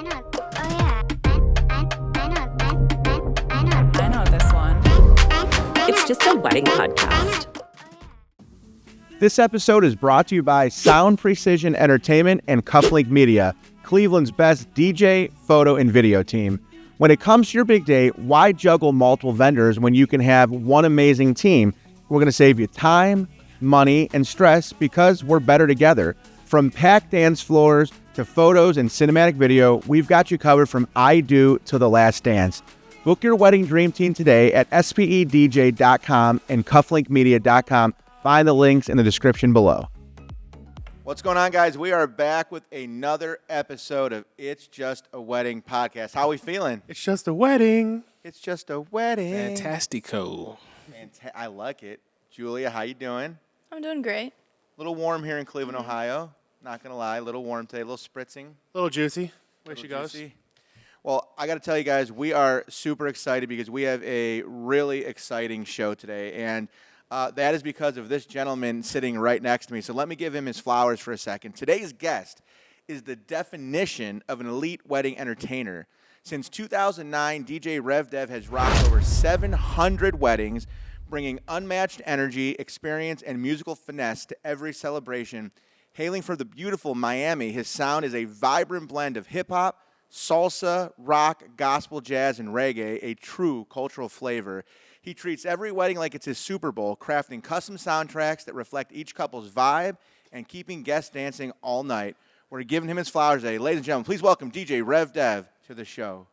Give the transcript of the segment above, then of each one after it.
I know this one. It's just a wedding podcast. This episode is brought to you by Sound Precision Entertainment and Cufflink Media, Cleveland's best DJ, photo, and video team. When it comes to your big day, why juggle multiple vendors when you can have one amazing team? We're going to save you time, money, and stress because we're better together. From packed dance floors to photos and cinematic video, we've got you covered from I Do to The Last Dance. Book your wedding dream team today at spedj.com and cufflinkmedia.com. Find the links in the description below. What's going on, guys? We are back with another episode of It's Just a Wedding podcast. How are we feeling? It's just a wedding. It's just a wedding. Fantastico. I like it. Julia, how you doing? I'm doing great. A little warm here in Cleveland, Ohio. Not going to lie, a little warm today, a little spritzing. A little juicy. Where she goes. Juicy. Well, I got to tell you guys, we are super excited because we have a really exciting show today. And that is because of this gentleman sitting right next to me. So let me give him his flowers for a second. Today's guest is the definition of an elite wedding entertainer. Since 2009, DJ Rev Dev has rocked over 700 weddings, bringing unmatched energy, experience, and musical finesse to every celebration. Hailing from the beautiful Miami, his sound is a vibrant blend of hip-hop, salsa, rock, gospel, jazz, and reggae, a true cultural flavor. He treats every wedding like it's his Super Bowl, crafting custom soundtracks that reflect each couple's vibe and keeping guests dancing all night. We're giving him his flowers today. Ladies and gentlemen, please welcome DJ Rev Dev to the show.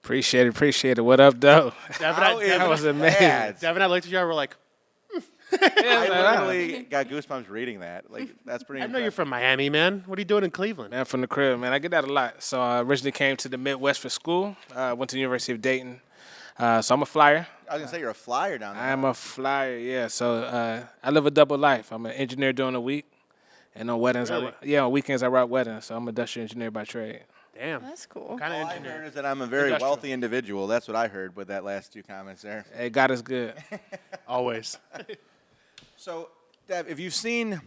Appreciate it. What up, though? That was amazing. Dev and I looked at you and we're like, I literally got goosebumps reading that. Like, that's pretty I know impressive. you're from Miami, man. What are you doing in Cleveland? Man, from the crib, man. I get that a lot. So I originally came to the Midwest for school. Went to the University of Dayton. So I'm a flyer. I was going to say you're a flyer down there. I am a flyer, yeah. So I live a double life. I'm an engineer during the week. And on weddings, Really? on weekends I rock weddings. So I'm an industrial engineer by trade. Damn. That's cool. What kind of All I engineer? heard is that I'm a very Industrial. wealthy individual. That's what I heard with that last two comments there. Hey, God is good. Always. So, Dev, if you've seen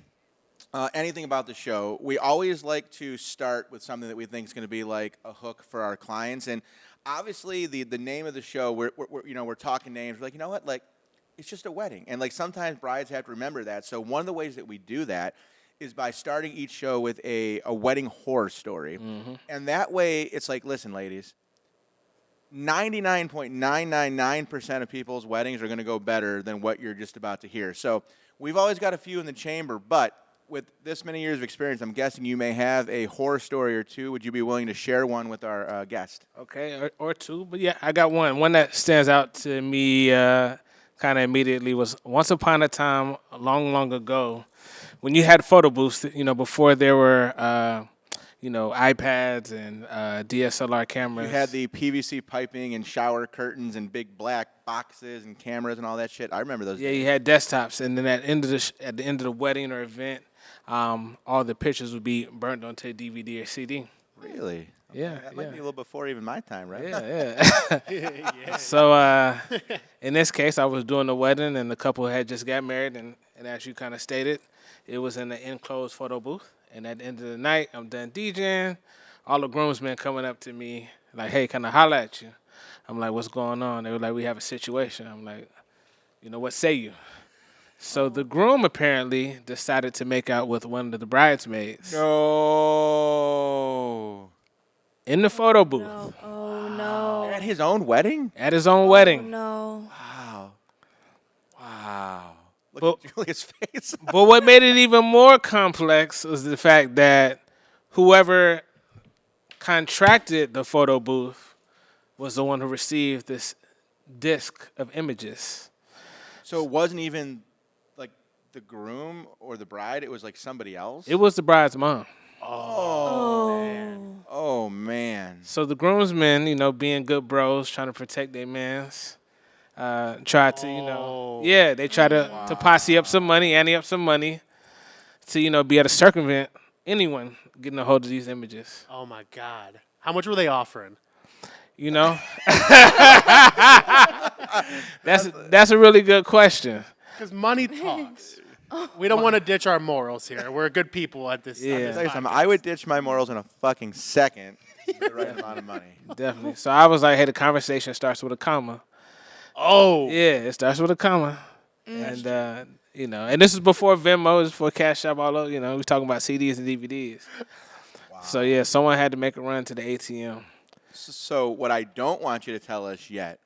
anything about the show, we always like to start with something that we think is going to be like a hook for our clients. And obviously, the name of the show, we're talking names. We're like, you know what? Like, it's just a wedding. And like sometimes brides have to remember that. So one of the ways that we do that is by starting each show with a wedding horror story. Mm-hmm. And that way, it's like, listen, ladies, 99.999% of people's weddings are going to go better than what you're just about to hear. So we've always got a few in the chamber, but with this many years of experience, I'm guessing you may have a horror story or two. Would you be willing to share one with our guest? Okay, or two. But yeah, I got one. One that stands out to me kind of immediately was once upon a time, long ago, when you had photo booths, before there were, iPads and DSLR cameras. You had the PVC piping and shower curtains and big black boxes and cameras and all that shit. I remember those. Yeah, days. you had desktops, and then at the end of the wedding or event, all the pictures would be burnt onto a DVD or CD. Really? Yeah, That might be a little before even my time, right? Yeah. So in this case, I was doing the wedding, and the couple had just got married, and as you kind of stated, it was in an enclosed photo booth. And at the end of the night, I'm done DJing. All the groomsmen coming up to me like, "Hey, can I holler at you?" I'm like, "What's going on?" They were like, "We have a situation." I'm like, "What say you?" So the groom apparently decided to make out with one of the bridesmaids. No. In the photo booth. No. Oh, no. At his own wedding? At his own wedding. No. Wow. Look But- at Julia's face. But what made it even more complex was the fact that whoever contracted the photo booth was the one who received this disc of images. So it wasn't even like the groom or the bride. It was like somebody else. It was the bride's mom. Oh man. So the groomsmen, being good bros, trying to protect their mans, tried to, they try to posse up some money, ante up some money to, be able to circumvent anyone getting a hold of these images. Oh, my God. How much were they offering? That's a really good question. Because money talks. We don't want to ditch our morals here. We're good people at this. Yeah. On this I would ditch my morals in a fucking second. the right amount of money. Definitely. So I was like, hey, the conversation starts with a comma. Oh. Yeah, it starts with a comma. And, and this is before Venmo, this is before Cash App, all over, we're talking about CDs and DVDs. Wow. So, yeah, someone had to make a run to the ATM. So what I don't want you to tell us yet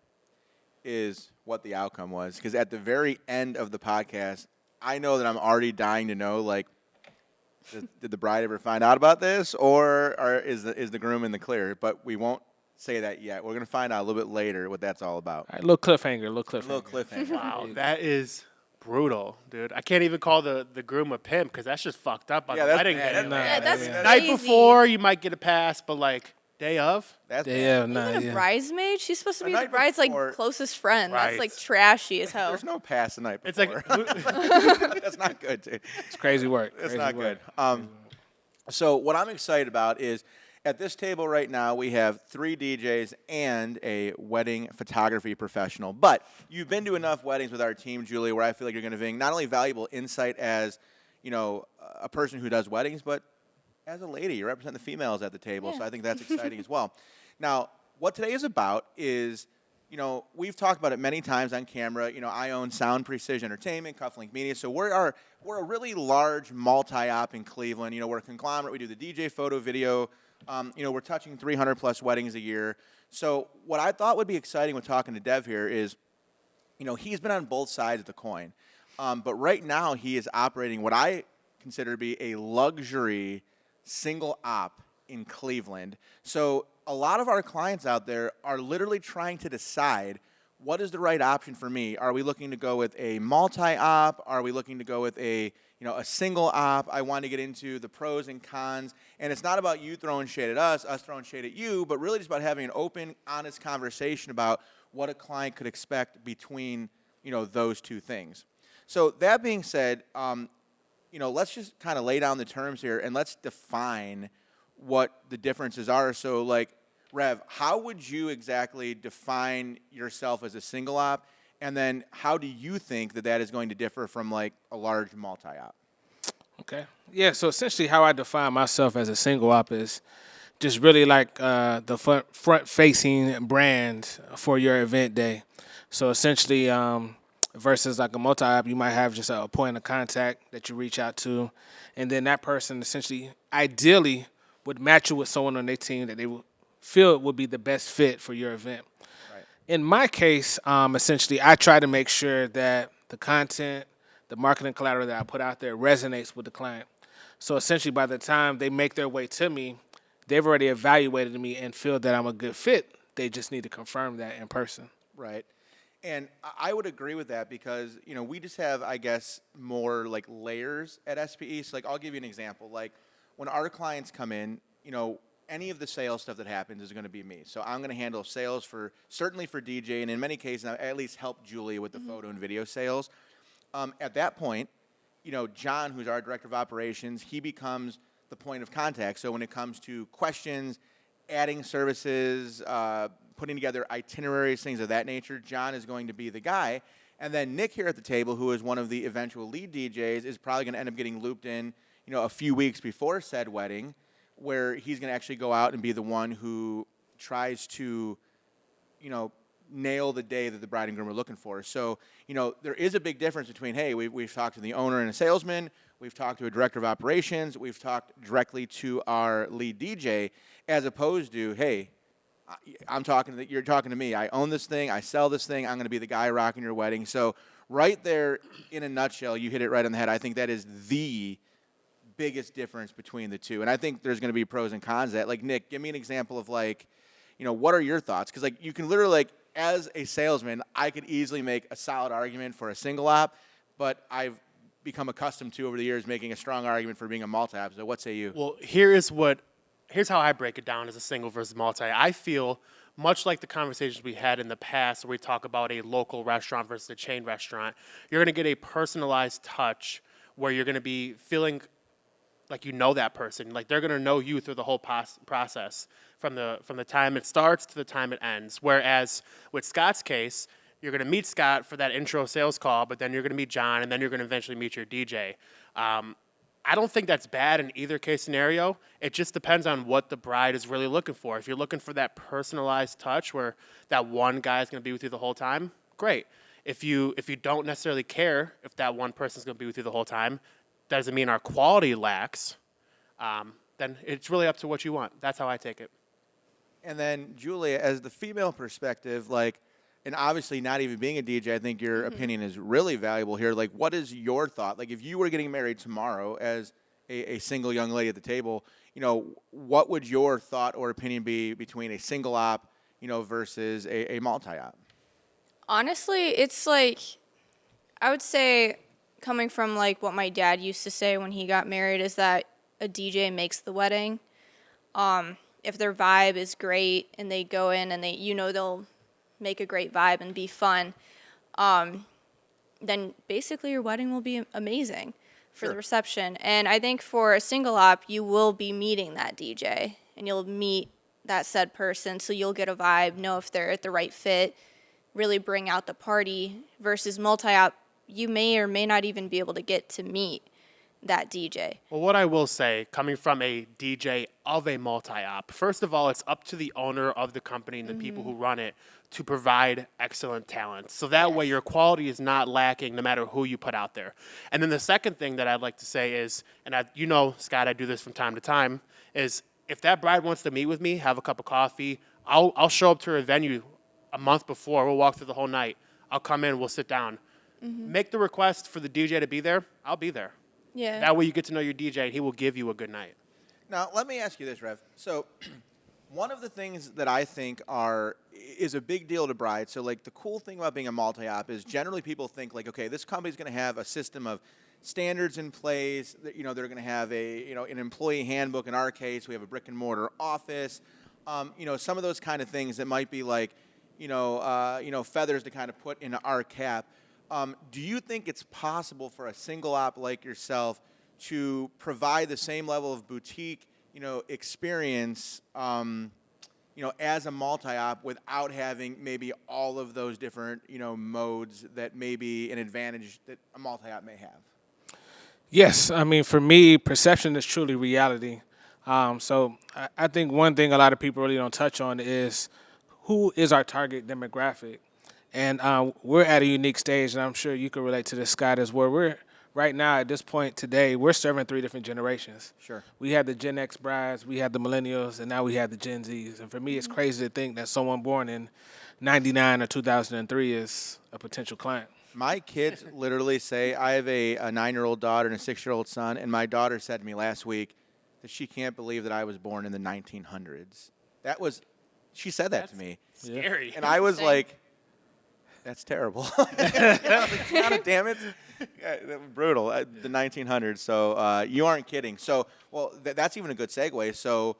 is what the outcome was. Because at the very end of the podcast, I know that I'm already dying to know, like, did the bride ever find out about this? Or is the groom in the clear? But we won't say that yet. We're going to find out a little bit later what that's all about. All right, little cliffhanger. Wow, that is brutal, dude. I can't even call the groom a pimp because that's just fucked up on the wedding day. That's crazy. Night before, you might get a pass, but, like, day of? Even a bridesmaid? She's supposed to be the bride's like closest friend. Right. That's like trashy as hell. There's no pass the night It's before. like That's not good, dude. It's crazy work. It's not good. So what I'm excited about is at this table right now we have 3 DJs and a wedding photography professional. But you've been to enough weddings with our team, Julie, where I feel like you're going to bring not only valuable insight as a person who does weddings, but as a lady, you represent the females at the table, so I think that's exciting as well. Now, what today is about is, we've talked about it many times on camera. I own Sound Precision Entertainment, Cufflink Media, so we're a really large multi-op in Cleveland. We're a conglomerate. We do the DJ, photo, video. We're touching 300-plus weddings a year. So what I thought would be exciting with talking to Dev here is, he's been on both sides of the coin. But right now he is operating what I consider to be a luxury single op in Cleveland. So a lot of our clients out there are literally trying to decide what is the right option for me. Are we looking to go with a multi-op? Are we looking to go with a single op? I want to get into the pros and cons. And it's not about you throwing shade at us throwing shade at you, but really just about having an open, honest conversation about what a client could expect between, those two things. So that being said, let's just kind of lay down the terms here and let's define what the differences are. So, like, Rev, how would you exactly define yourself as a single op? And then how do you think that is going to differ from, like, a large multi-op? Okay. Yeah, so essentially how I define myself as a single op is just really like the front-facing brand for your event day. So essentially versus like a multi-op, you might have just a point of contact that you reach out to, and then that person essentially, ideally, would match you with someone on their team that they would feel would be the best fit for your event. Right. In my case, essentially, I try to make sure that the content, the marketing collateral that I put out there resonates with the client. So essentially, by the time they make their way to me, they've already evaluated me and feel that I'm a good fit. They just need to confirm that in person. Right. And I would agree with that because, we just have, I guess, more like layers at SPE. So, like, I'll give you an example. Like, when our clients come in, any of the sales stuff that happens is going to be me. So I'm going to handle sales certainly for DJ, and in many cases, I at least help Julie with the photo and video sales. At that point, John, who's our director of operations, he becomes the point of contact. So when it comes to questions, adding services, putting together itineraries, things of that nature, John is going to be the guy. And then Nick here at the table, who is one of the eventual lead DJs, is probably going to end up getting looped in, a few weeks before said wedding, where he's going to actually go out and be the one who tries to, nail the day that the bride and groom are looking for. So, there is a big difference between, hey, we've talked to the owner and a salesman, we've talked to a director of operations, we've talked directly to our lead DJ, as opposed to, hey, you're talking to me. I own this thing. I sell this thing. I'm going to be the guy rocking your wedding. So right there, in a nutshell, you hit it right on the head. I think that is the biggest difference between the two. And I think there's going to be pros and cons to that. Like, Nick, give me an example of, like, what are your thoughts? Because, like, you can literally, like, as a salesman, I could easily make a solid argument for a single op, but I've become accustomed to over the years making a strong argument for being a multi-op. So what say you? Well, here's how I break it down as a single versus multi. I feel much like the conversations we had in the past where we talk about a local restaurant versus a chain restaurant, you're going to get a personalized touch where you're going to be feeling like that person. Like, they're going to know you through the whole process from the time it starts to the time it ends. Whereas with Scott's case, you're going to meet Scott for that intro sales call, but then you're going to meet John, and then you're going to eventually meet your DJ. I don't think that's bad in either case scenario. It just depends on what the bride is really looking for. If you're looking for that personalized touch where that one guy is going to be with you the whole time, great. If you don't necessarily care if that one person is going to be with you the whole time, doesn't mean our quality lacks, then it's really up to what you want. That's how I take it. And then, Julia, as the female perspective, like, and obviously not even being a DJ, I think your opinion is really valuable here. Like, what is your thought? Like, if you were getting married tomorrow as a single young lady at the table, you know, what would your thought or opinion be between a single op, you know, versus a multi-op? Honestly, it's like, I would say, coming from like what my dad used to say when he got married, is that a DJ makes the wedding. If their vibe is great and they go in and they'll make a great vibe and be fun, then basically your wedding will be amazing for the reception. And I think for a single op, you will be meeting that DJ and you'll meet that said person, so you'll get a vibe, know if they're at the right fit, really bring out the party. Versus multi-op, you may or may not even be able to get to meet that DJ. Well, what I will say, coming from a DJ of a multi-op, first of all, it's up to the owner of the company and the people who run it to provide excellent talent. So that way your quality is not lacking no matter who you put out there. And then the second thing that I'd like to say is, and you know, Scott, I do this from time to time, is if that bride wants to meet with me, have a cup of coffee, I'll show up to her venue a month before. We'll walk through the whole night. I'll come in, we'll sit down. Make the request for the DJ to be there. I'll be there. Yeah. That way you get to know your DJ, and he will give you a good night. Now, let me ask you this, Rev. So, one of the things that I think is a big deal to brides, so like the cool thing about being a multi-op is generally people think like, okay, this company's going to have a system of standards in place. That, you know, they're going to have an employee handbook. In our case, we have a brick and mortar office. You know, some of those kind of things that might be like, feathers to kind of put in our cap. Do you think it's possible for a single op like yourself to provide the same level of boutique, experience, as a multi-op without having maybe all of those different, modes that may be an advantage that a multi-op may have? Yes, I mean, for me, perception is truly reality. So I think one thing a lot of people really don't touch on is who is our target demographic. And we're at a unique stage, and I'm sure you can relate to this, Scott, is where we're right now at this point today, we're serving 3 different generations. Sure. We had the Gen X brides, we had the millennials, and now we have the Gen Zs. And for me, it's crazy to think that someone born in 99 or 2003 is a potential client. My kids literally say, I have a 9-year-old daughter and a 6-year-old son, and my daughter said to me last week that she can't believe that I was born in the 1900s. She said that to me. Scary. And I was like, that's terrible. God damn it. Brutal. The 1900s. So you aren't kidding. So, well, that's even a good segue. So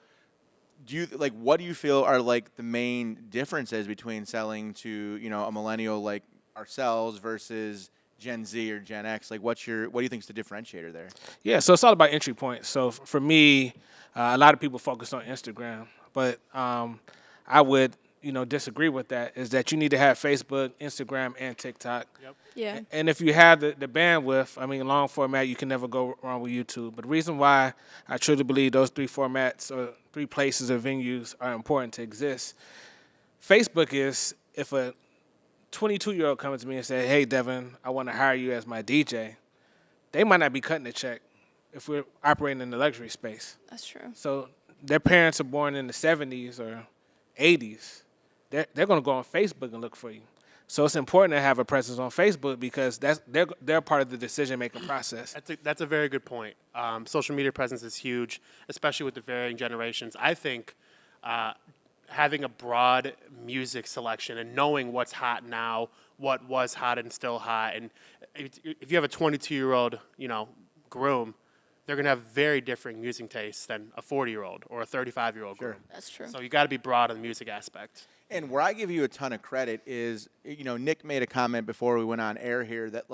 what do you feel are like the main differences between selling to, a millennial like ourselves versus Gen Z or Gen X? Like, what do you think is the differentiator there? Yeah, so it's all about entry points. So for me, a lot of people focus on Instagram, but I would disagree with that, is that you need to have Facebook, Instagram, and TikTok. Yep. Yeah. And if you have the bandwidth, I mean, long format, you can never go wrong with YouTube. But the reason why I truly believe those 3 formats or 3 places or venues are important to exist, Facebook is if a 22-year-old comes to me and says, hey, Devin, I want to hire you as my DJ, they might not be cutting the check if we're operating in the luxury space. That's true. So their parents are born in the 70s or 80s. They're going to go on Facebook and look for you. So it's important to have a presence on Facebook because they're part of the decision-making process. That's a very good point. Social media presence is huge, especially with the varying generations. I think having a broad music selection and knowing what's hot now, what was hot and still hot, and if you have a 22-year-old, groom, they're going to have very different music tastes than a 40-year-old or a 35-year-old groom. That's true. So you got to be broad on the music aspect. And where I give you a ton of credit is, Nick made a comment before we went on air here that,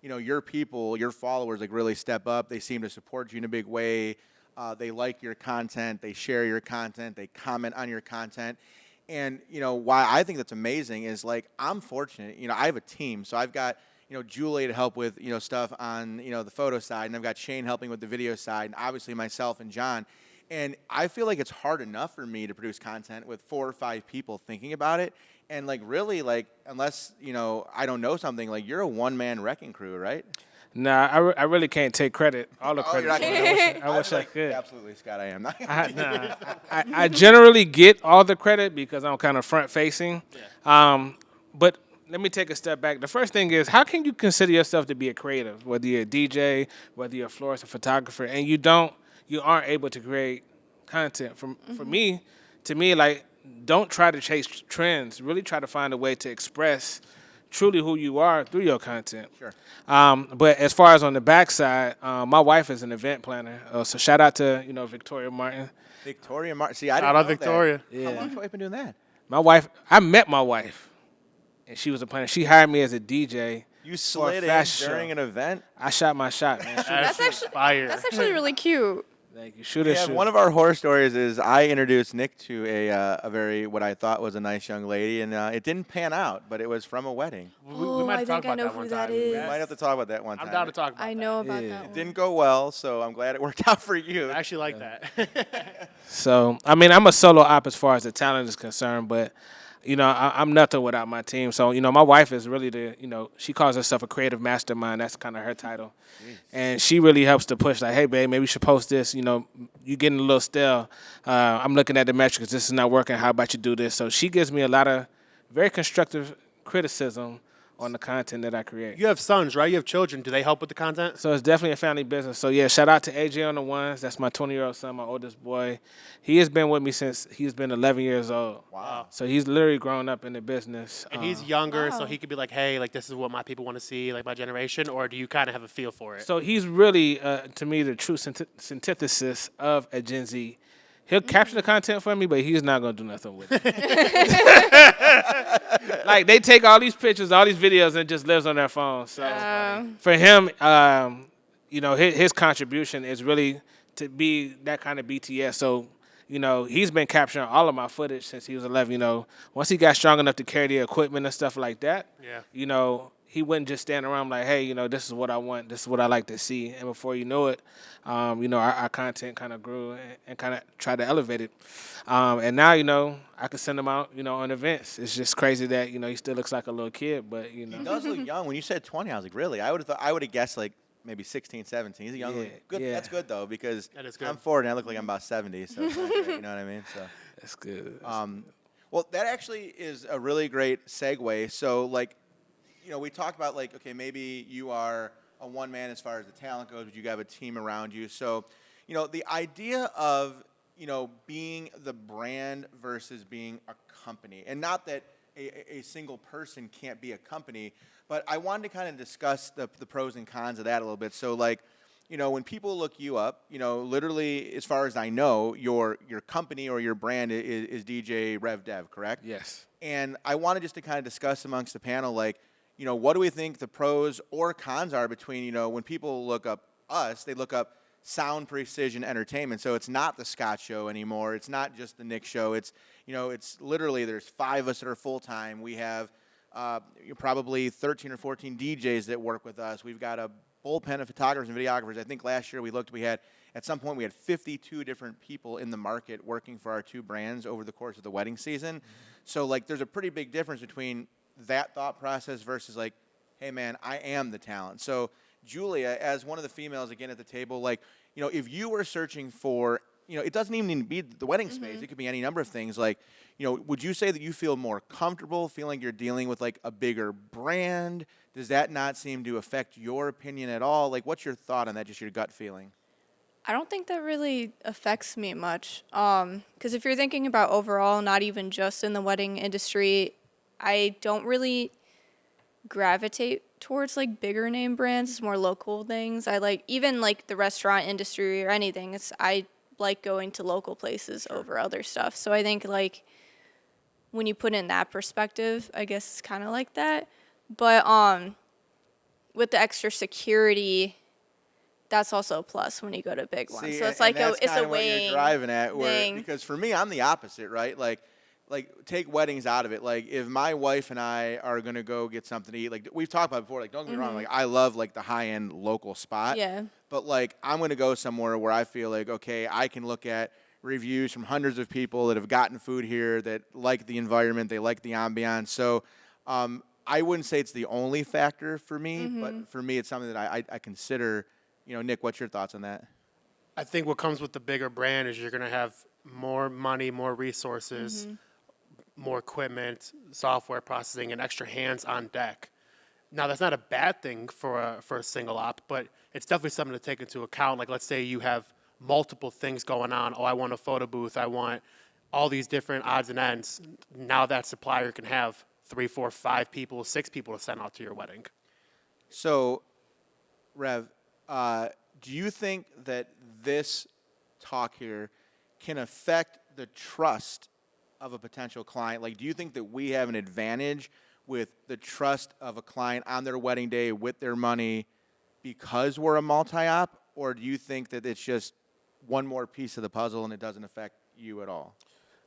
your people, your followers, really step up. They seem to support you in a big way. They like your content. They share your content. They comment on your content. And, why I think that's amazing is, I'm fortunate. I have a team. So I've got, Julie to help with, stuff on, the photo side, and I've got Shane helping with the video side, and obviously myself and John. And I feel like it's hard enough for me to produce content with 4 or 5 people thinking about it. And really, unless, I don't know something, you're a one-man wrecking crew, right? Nah, I really can't take credit, all the credit. I wish I could. Absolutely, Scott, I am. I generally get all the credit because I'm kind of front-facing. Yeah. But let me take a step back. The first thing is, how can you consider yourself to be a creative, whether you're a DJ, whether you're a florist, a photographer, and you aren't able to create content? For me, don't try to chase trends. Really try to find a way to express truly who you are through your content. Sure. But as far as on the backside, my wife is an event planner. So shout out to Victoria Martin. Victoria Martin. See, I didn't Shout know out Victoria. That. Yeah. How long have you been doing that? My wife. I met my wife, and she was a planner. She hired me as a DJ. You slid in during an event? I shot my shot, man. That's actually fire. That's actually really cute. Thank you. Shoot. One of our horror stories is I introduced Nick to a very, what I thought was a nice young lady, and it didn't pan out, but it was from a wedding. We might have to talk about that one time. We might have to talk about that one time. I'm down to talk about that. I know about that It one. didn't go well, so I'm glad it worked out for you. I actually like that. So, I'm a solo op as far as the talent is concerned, but, I'm nothing without my team. So, my wife is really she calls herself a creative mastermind. That's kind of her title. And she really helps to push, hey, babe, maybe we should post this. You're getting a little stale. I'm looking at the metrics. This is not working. How about you do this? So she gives me a lot of very constructive criticism on the content that I create. You have sons, right? You have children. Do they help with the content? So it's definitely a family business. So, yeah, shout out to AJ on the ones. That's my 20-year-old son, my oldest boy. He has been with me since he's been 11 years old. Wow. So he's literally grown up in the business. And he's younger, so he could be like, hey, this is what my people want to see, my generation, or do you kind of have a feel for it? So he's really, to me, the true synthesis of a Gen Z. He'll capture the content for me, but he's not going to do nothing with it. They take all these pictures, all these videos, and it just lives on their phone. So for him, his contribution is really to be that kind of BTS. So, he's been capturing all of my footage since he was 11. Once he got strong enough to carry the equipment and stuff like that, he wouldn't just stand around hey, this is what I want, this is what I like to see. And before you know it, our content kind of grew and kind of tried to elevate it. And now, I could send him out, on events. It's just crazy that, he still looks like a little kid, but, He does look young. When you said 20, I was like, really? I would have guessed maybe 16, 17. He's a young good. Yeah. That's good, though, because That is good. I'm 40 and I look like I'm about 70, so it's not great, you know what I mean? So that's good. Well, that actually is a really great segue. So, we talked about, okay, maybe you are a one-man as far as the talent goes, but you have a team around you. So, the idea of, being the brand versus being a company, and not that a single person can't be a company, but I wanted to kind of discuss the pros and cons of that a little bit. So, when people look you up, literally, as far as I know, your company or your brand is DJ Rev Dev, correct? Yes. And I wanted just to kind of discuss amongst the panel, what do we think the pros or cons are between, when people look up us, they look up Sound Precision Entertainment. So it's not the Scott Show anymore. It's not just the Nick Show. It's, it's literally, there's 5 of us that are full-time. We have probably 13 or 14 DJs that work with us. We've got a bullpen of photographers and videographers. I think last year at some point we had 52 different people in the market working for our 2 brands over the course of the wedding season. So there's a pretty big difference between that thought process versus hey man, I am the talent. So Julia, as one of the females again at the table, if you were searching for, it doesn't even need to be the wedding space. It could be any number of things. Would you say that you feel more comfortable feeling you're dealing with a bigger brand? Does that not seem to affect your opinion at all? What's your thought on that, just your gut feeling? I don't think that really affects me much. Because if you're thinking about overall, not even just in the wedding industry, I don't really gravitate towards bigger name brands. It's more local things. I even the restaurant industry or anything. I like going to local places over other stuff. So I think when you put in that perspective, I guess it's kind of like that. But with the extra security, that's also a plus when you go to big ones. So it's and that's it's kinda a what you're weighing driving at, thing. because for me, I'm the opposite, right? like take weddings out of it. Like if my wife and I are gonna go get something to eat, like we've talked about before, like don't get me wrong, like I love like the high end local spot. Yeah. But like I'm gonna go somewhere where I feel like okay, I can look at reviews from hundreds of people that have gotten food here that like the environment, they like the ambiance. So I wouldn't say it's the only factor for me, but for me it's something that I consider. You know, Nick, what's your thoughts on that? I think what comes with the bigger brand is you're going to have more money, more resources, more equipment, software processing, and extra hands on deck. Now, that's not a bad thing for a single op, but it's definitely something to take into account. Like, let's say you have multiple things going on. Oh, I want a photo booth. I want all these different odds and ends. Now that supplier can have 3, 4, 5 people, 6 people to send out to your wedding. So, Rev, do you think that this talk here can affect the trust of a potential client? Like, do you think that we have an advantage with the trust of a client on their wedding day with their money because we're a multi-op? Or do you think that it's just one more piece of the puzzle and it doesn't affect you at all?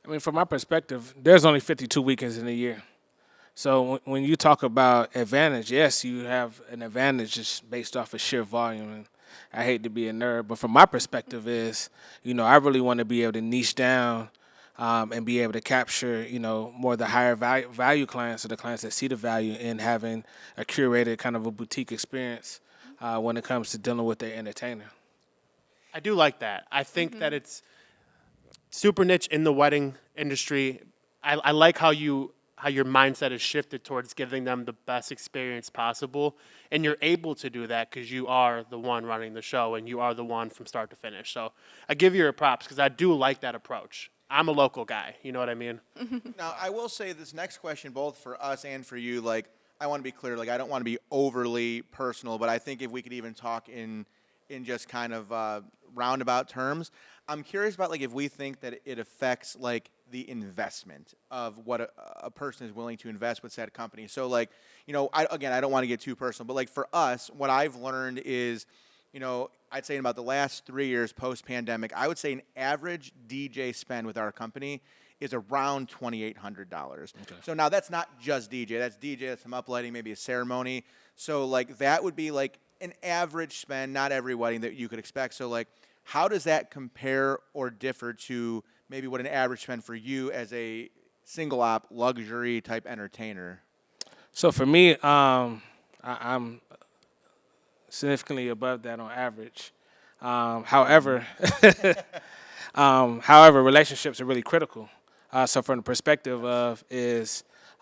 I mean, from my perspective, there's only 52 weekends in a year. So when you talk about advantage, yes, you have an advantage just based off of sheer volume. And I hate to be a nerd, but from my perspective is, I really want to be able to niche down and be able to capture, more of the higher value clients or the clients that see the value in having a curated kind of a boutique experience when it comes to dealing with their entertainer. I do like that. I think that it's super niche in the wedding industry. I like how your mindset is shifted towards giving them the best experience possible. And you're able to do that because you are the one running the show and you are the one from start to finish. So I give you your props because I do like that approach. I'm a local guy. You know what I mean? Now, I will say this next question, both for us and for you, like, I want to be clear. Like, I don't want to be overly personal, but I think if we could even talk in just kind of roundabout terms, I'm curious about, like, if we think that it affects, like, the investment of what a person is willing to invest with said company. So, like, I don't want to get too personal, but, like, for us, what I've learned is, I'd say in about the last 3 years post-pandemic, I would say an average DJ spend with our company is around $2,800. Okay. So now that's not just DJ. That's DJ, that's some uplighting, maybe a ceremony. So, like, that would be, like, an average spend, not every wedding that you could expect. So, like, how does that compare or differ to maybe what an average spend for you as a single op luxury type entertainer? So for me, I'm significantly above that on average. However, relationships are really critical. So from the perspective of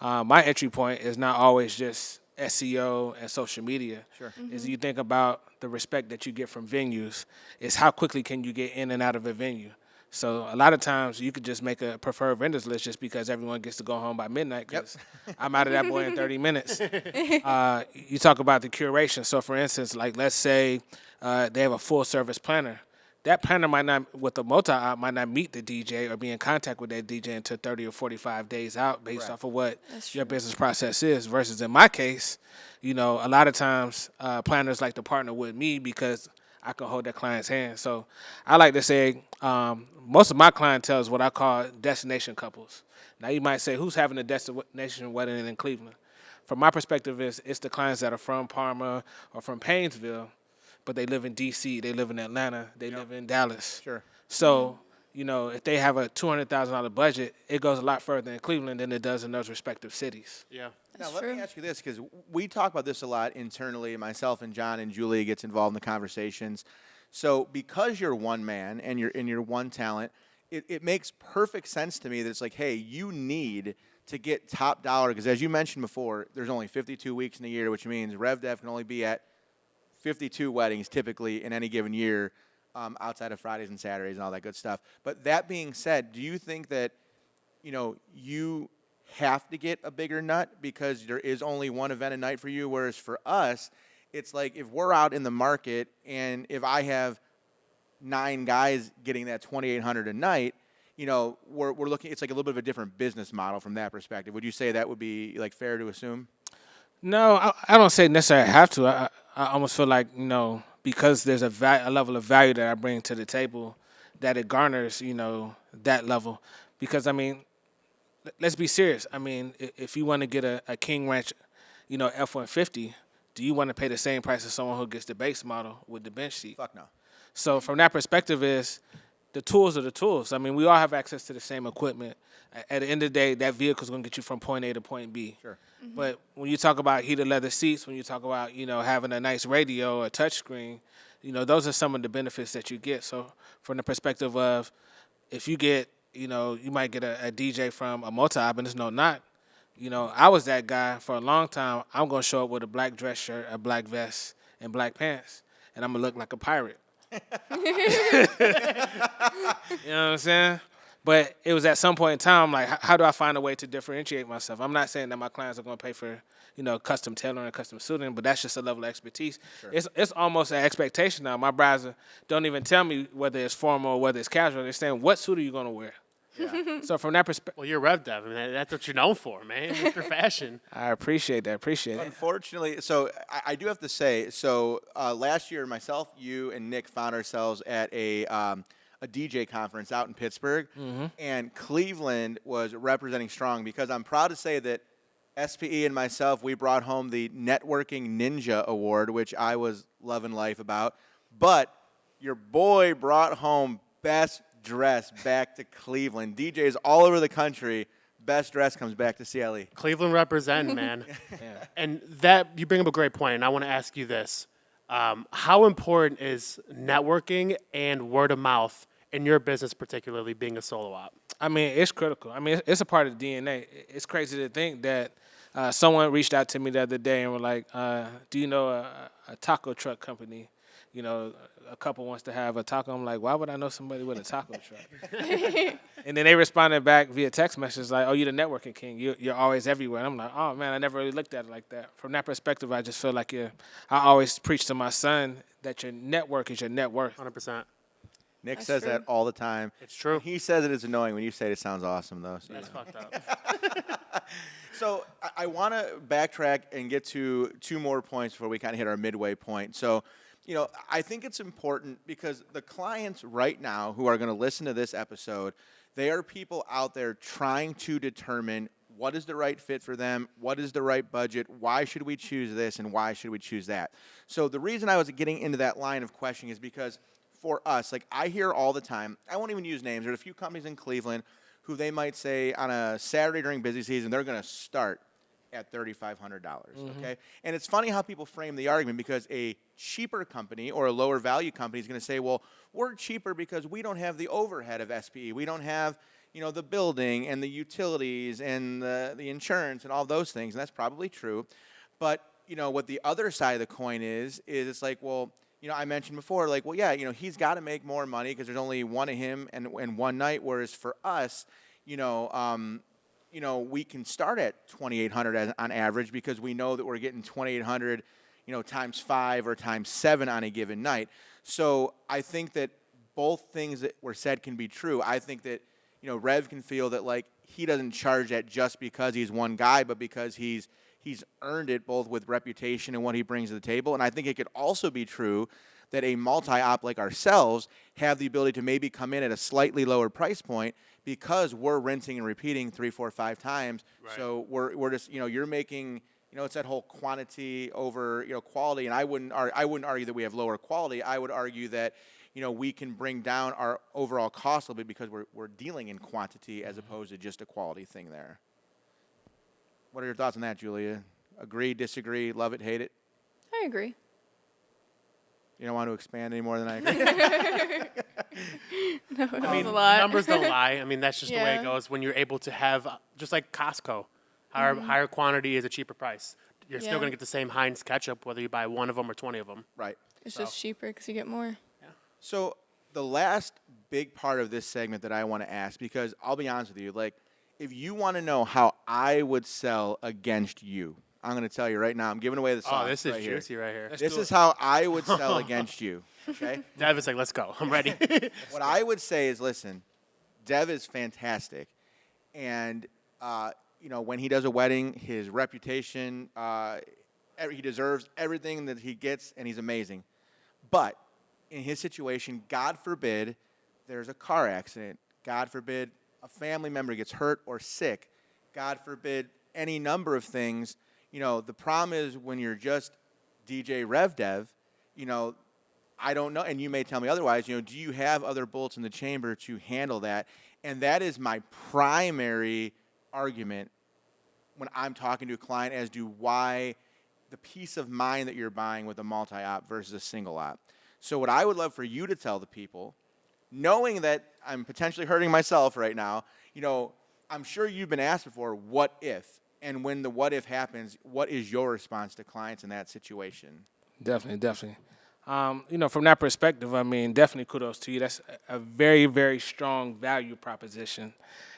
my entry point is not always just SEO and social media. Sure. Is you think about the respect that you get from venues, is how quickly can you get in and out of a venue. So a lot of times you could just make a preferred vendors list just because everyone gets to go home by midnight because I'm out of that boy in 30 minutes. You talk about the curation. So for instance, like let's say they have a full service planner. That planner might not, with the multi-op, might not meet the DJ or be in contact with that DJ until 30 or 45 days out based off of what your business process is. Versus in my case, a lot of times planners like to partner with me because I can hold that client's hand. So I like to say most of my clientele is what I call destination couples. Now you might say, who's having a destination wedding in Cleveland? From my perspective, it's the clients that are from Parma or from Painesville, but they live in D.C., they live in Atlanta, they live in Dallas. Sure. So, if they have a $200,000 budget, it goes a lot further in Cleveland than it does in those respective cities. Yeah. Now, let me ask you this, because we talk about this a lot internally. Myself and John and Julie gets involved in the conversations. So because you're one man and you're one talent, it makes perfect sense to me that it's like, hey, you need to get top dollar, because as you mentioned before, there's only 52 weeks in a year, which means RevDev can only be at 52 weddings typically in any given year, outside of Fridays and Saturdays and all that good stuff. But that being said, do you think that, you have to get a bigger nut because there is only one event a night for you, whereas for us, it's like if we're out in the market and if I have 9 guys getting that $2,800 a night, we're looking, it's like a little bit of a different business model from that perspective. Would you say that would be like fair to assume? No, I don't say necessarily have to. I almost feel like, because there's a level of value that I bring to the table, that it garners, that level. Because, let's be serious. I mean, if you want to get a King Ranch, F-150, do you want to pay the same price as someone who gets the base model with the bench seat? Fuck no. So from that perspective is the tools are the tools. I mean, we all have access to the same equipment. At the end of the day, that vehicle is going to get you from point A to point B. Sure. Mm-hmm. But when you talk about heated leather seats, when you talk about, having a nice radio or touchscreen, those are some of the benefits that you get. So from the perspective of if you get, you might get a DJ from a multi-op, and there's no knock. I was that guy for a long time. I'm going to show up with a black dress shirt, a black vest, and black pants, and I'm going to look like a pirate. You know what I'm saying? But it was at some point in time, like, how do I find a way to differentiate myself? I'm not saying that my clients are going to pay for, custom tailoring and custom suiting, but that's just a level of expertise. Sure. It's almost an expectation now. My brides don't even tell me whether it's formal or whether it's casual. They're saying, what suit are you going to wear? Yeah. So from that perspective, Well, you're Rev Dev. I mean, that's what you're known for, man. Mr. Fashion. I appreciate that. Unfortunately, so I do have to say, so last year, myself, you, and Nick found ourselves at a DJ conference out in Pittsburgh, and Cleveland was representing strong because I'm proud to say that SPE and myself, we brought home the Networking Ninja Award, which I was loving life about, but your boy brought home Best Dress back to Cleveland. DJs all over the country, Best Dress comes back to CLE. Cleveland represent, man. Yeah. And that, you bring up a great point, and I want to ask you this. How important is networking and word of mouth in your business, particularly being a solo op? I mean, it's critical. I mean, it's a part of the DNA. It's crazy to think that someone reached out to me the other day and were like, do you know a taco truck company? A couple wants to have a taco. I'm like, why would I know somebody with a taco truck? And then they responded back via text message like, oh, you're the networking king. You're always everywhere. And I'm like, oh, man, I never really looked at it like that. From that perspective, I just feel like I always preach to my son that your network is your net worth. 100%. Nick says that all the time. It's true. He says it is annoying. When you say it sounds awesome, though. So That's fucked up. So I want to backtrack and get to two more points before we kind of hit our midway point. So, I think it's important because the clients right now who are going to listen to this episode, they are people out there trying to determine what is the right fit for them, what is the right budget, why should we choose this, and why should we choose that. So the reason I was getting into that line of questioning is because for us, like I hear all the time, I won't even use names, there's a few companies in Cleveland who they might say on a Saturday during busy season, they're going to start at $3,500, okay? And it's funny how people frame the argument because a cheaper company or a lower value company is going to say, well, we're cheaper because we don't have the overhead of SPE. We don't have, the building and the utilities and the insurance and all those things, and that's probably true. But, what the other side of the coin is it's like, well, I mentioned before, like, well, yeah, he's got to make more money because there's only one of him and one night, whereas for us, we can start at $2,800 on average because we know that we're getting $2,800, times 5 or times 7 on a given night. So I think that both things that were said can be true. I think that, Rev can feel that, like, he doesn't charge that just because he's one guy, but because he's earned it both with reputation and what he brings to the table. And I think it could also be true that a multi-op like ourselves have the ability to maybe come in at a slightly lower price point because we're rinsing and repeating 3, 4, 5 times. Right. So we're just, you're making, it's that whole quantity over, quality. And I wouldn't argue that we have lower quality. I would argue that, we can bring down our overall cost a little bit because we're dealing in quantity as opposed to just a quality thing there. What are your thoughts on that, Julia? Agree, disagree, love it, hate it? I agree. You don't want to expand any more than I agree? No, it I mean, was a lot. numbers don't lie. I mean, that's just the way it goes when you're able to have, just like Costco, higher quantity is a cheaper price. You're still going to get the same Heinz ketchup whether you buy one of them or 20 of them. Right. It's just cheaper because you get more. Yeah. So the last big part of this segment that I want to ask, because I'll be honest with you, like, if you want to know how I would sell against you, I'm going to tell you right now. I'm giving away the sauce. Oh, this is right juicy right here. This is how I would sell against you. Okay? Dev is like, let's go. I'm ready. What I would say is, listen, Dev is fantastic. And, when he does a wedding, his reputation, he deserves everything that he gets, and he's amazing. But in his situation, God forbid there's a car accident. God forbid a family member gets hurt or sick. God forbid, any number of things. The problem is when you're just DJ Rev Dev, I don't know, and you may tell me otherwise, do you have other bullets in the chamber to handle that? And that is my primary argument when I'm talking to a client as to why the peace of mind that you're buying with a multi-op versus a single op. So what I would love for you to tell the people, knowing that I'm potentially hurting myself right now, I'm sure you've been asked before, what if? And when the what if happens, what is your response to clients in that situation? Definitely. From that perspective, definitely kudos to you. That's a very, very strong value proposition,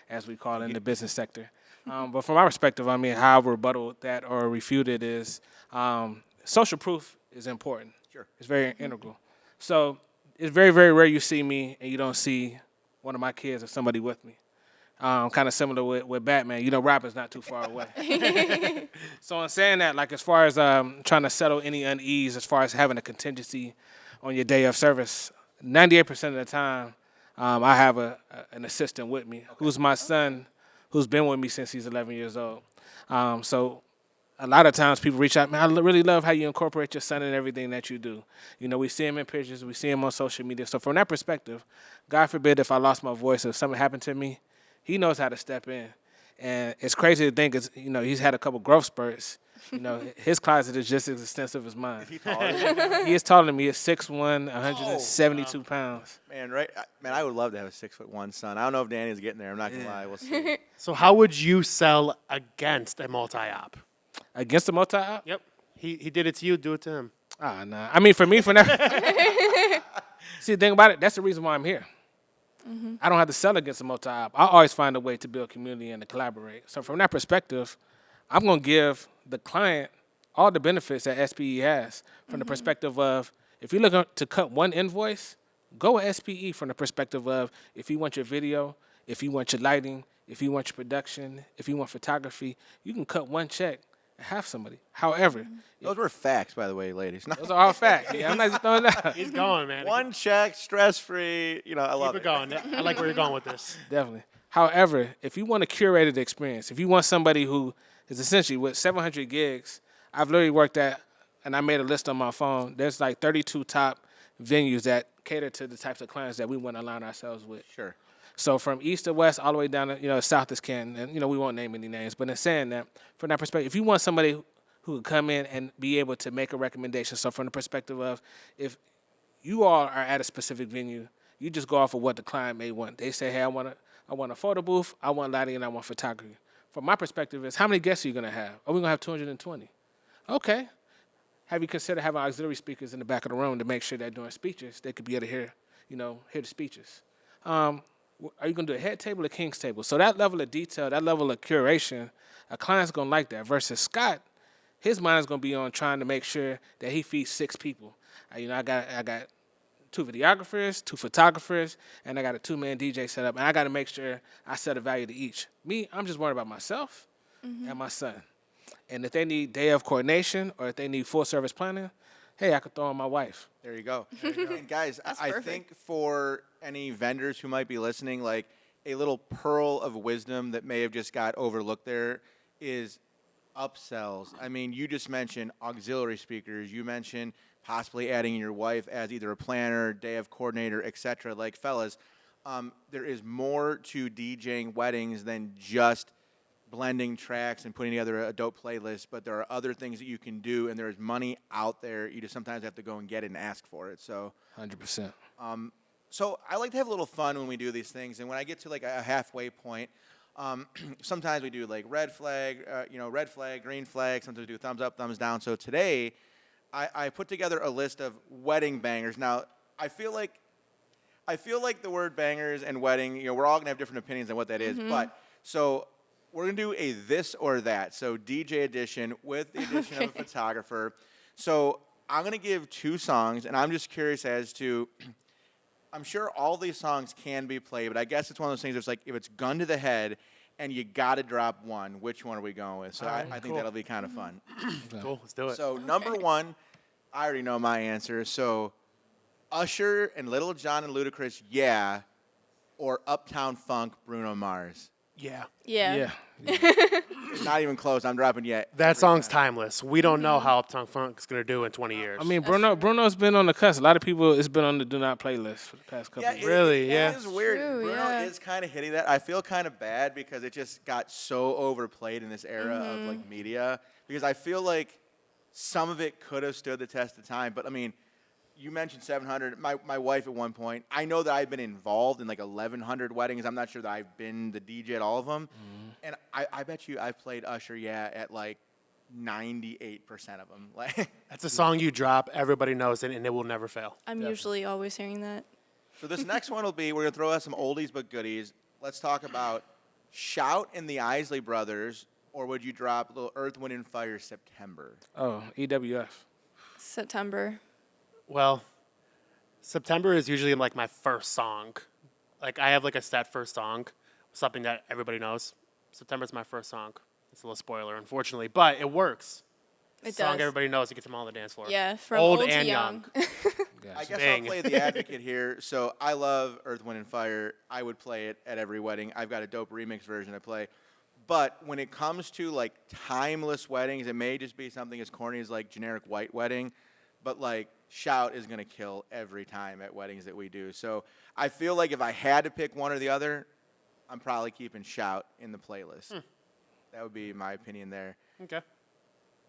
as we call it in the business sector. But from my perspective, how I rebuttal that or refute it is social proof is important. Sure. It's very integral. So it's very, very rare you see me and you don't see one of my kids or somebody with me. Kind of similar with Batman. Rapper's not too far away. So in saying that, like as far as trying to settle any unease, as far as having a contingency on your day of service, 98% of the time, I have an assistant with me, who's my son, who's been with me since he's 11 years old. So a lot of times people reach out, man, I really love how you incorporate your son in everything that you do. We see him in pictures, we see him on social media. So from that perspective, God forbid if I lost my voice, if something happened to me, he knows how to step in. And it's crazy to think, he's had a couple growth spurts. His closet is just as extensive as mine. Is he taller? He is taller than me. He's 6'1", 172 pounds. Man, right? Man, I would love to have a 6'1" son. I don't know if Danny's getting there. I'm not going to lie. We'll see. So how would you sell against a multi-op? Against a multi-op? Yep. He did it to you, do it to him. Nah. For me, for that. See, the thing about it, that's the reason why I'm here. Mm-hmm. I don't have to sell against a multi-op. I always find a way to build community and to collaborate. So from that perspective, I'm going to give the client all the benefits that SPE has from the perspective of, if you're looking to cut one invoice, go with SPE from the perspective of, if you want your video, if you want your lighting, if you want your production, if you want photography, you can cut one check and have somebody. However, those were facts, by the way, ladies. Those are all facts. Yeah, I'm not just throwing that. He's going, man. One check, stress-free. I love it. Keep it going. I like where you're going with this. Definitely. However, if you want a curated experience, if you want somebody who is essentially with 700 gigs, I've literally worked at, and I made a list on my phone, there's like 32 top venues that cater to the types of clients that we want to align ourselves with. Sure. So from east to west, all the way down to south is Canton, and we won't name any names. But in saying that, from that perspective, if you want somebody who could come in and be able to make a recommendation, so from the perspective of, if you all are at a specific venue, you just go off of what the client may want. They say, hey, I want a photo booth, I want lighting, and I want photography. From my perspective, is how many guests are you gonna have? Are we gonna have 220? Okay. Have you considered having auxiliary speakers in the back of the room to make sure that during speeches they could be able to hear the speeches? Are you going to do a head table or king's table? So that level of detail, that level of curation, a client's going to like that. Versus Scott, his mind is going to be on trying to make sure that he feeds 6 people. I got 2 videographers, 2 photographers, and I got a 2-man DJ set up. And I got to make sure I set a value to each. Me, I'm just worried about myself and my son. And if they need day of coordination or if they need full service planning, hey, I could throw in my wife. There you go. And guys, I think for any vendors who might be listening, like a little pearl of wisdom that may have just got overlooked there is upsells. You just mentioned auxiliary speakers. You mentioned possibly adding your wife as either a planner, day of coordinator, etc. Like, fellas, there is more to DJing weddings than just blending tracks and putting together a dope playlist, but there are other things that you can do, and there is money out there. You just sometimes have to go and get it and ask for it. So 100%. So I like to have a little fun when we do these things, and when I get to like a halfway point, sometimes we do like red flag, green flag. Sometimes we do thumbs up, thumbs down. So today, I put together a list of wedding bangers. Now, I feel like the word bangers and wedding, we're all gonna have different opinions on what that is. But so we're going to do a this or that. So DJ edition with the addition of a photographer. So I'm going to give 2 songs, and I'm just curious as to, I'm sure all these songs can be played, but I guess it's one of those things that's like, if it's gun to the head and you got to drop one, which one are we going with? So I think that'll be kind of fun. Cool, let's do it. So number 1, I already know my answer. So Usher and Little John and Ludacris, yeah, or Uptown Funk, Bruno Mars. Yeah. Yeah. Not even close. I'm dropping yet. That song's timeless. We don't know how Uptown Funk's gonna do in 20 years. I mean, Bruno's been on the cusp. A lot of people, it's been on the do not playlist for the past couple years. Really? Yeah. It is weird. True, Bruno yeah. is kind of hitting that. I feel kind of bad because it just got so overplayed in this era of like media. Because I feel like some of it could have stood the test of time. But I mean, you mentioned 700. My wife at one point, I know that I've been involved in like 1,100 weddings. I'm not sure that I've been the DJ at all of them. And I bet you I've played Usher, at like 98% of them. Like, That's a song you drop, everybody knows it, and it will never fail. I'm usually always hearing that. so this next one will be, we're going to throw out some oldies but goodies. Let's talk about Shout and the Isley Brothers, or would you drop a little Earth, Wind, and Fire September? Oh, EWF. September. Well, September is usually like my first song. Like I have like a set first song, something that everybody knows. September's my first song. It's a little spoiler, unfortunately, but it works. It Song does. everybody knows. It gets them all on the dance floor. Yeah, from old old and to young. I guess Bang. I'll play the advocate here. So I love Earth, Wind, and Fire. I would play it at every wedding. I've got a dope remix version I play. But when it comes to like timeless weddings, it may just be something as corny as like generic white wedding, but like Shout is going to kill every time at weddings that we do. So I feel like if I had to pick one or the other, I'm probably keeping Shout in the playlist. That would be my opinion there. Okay.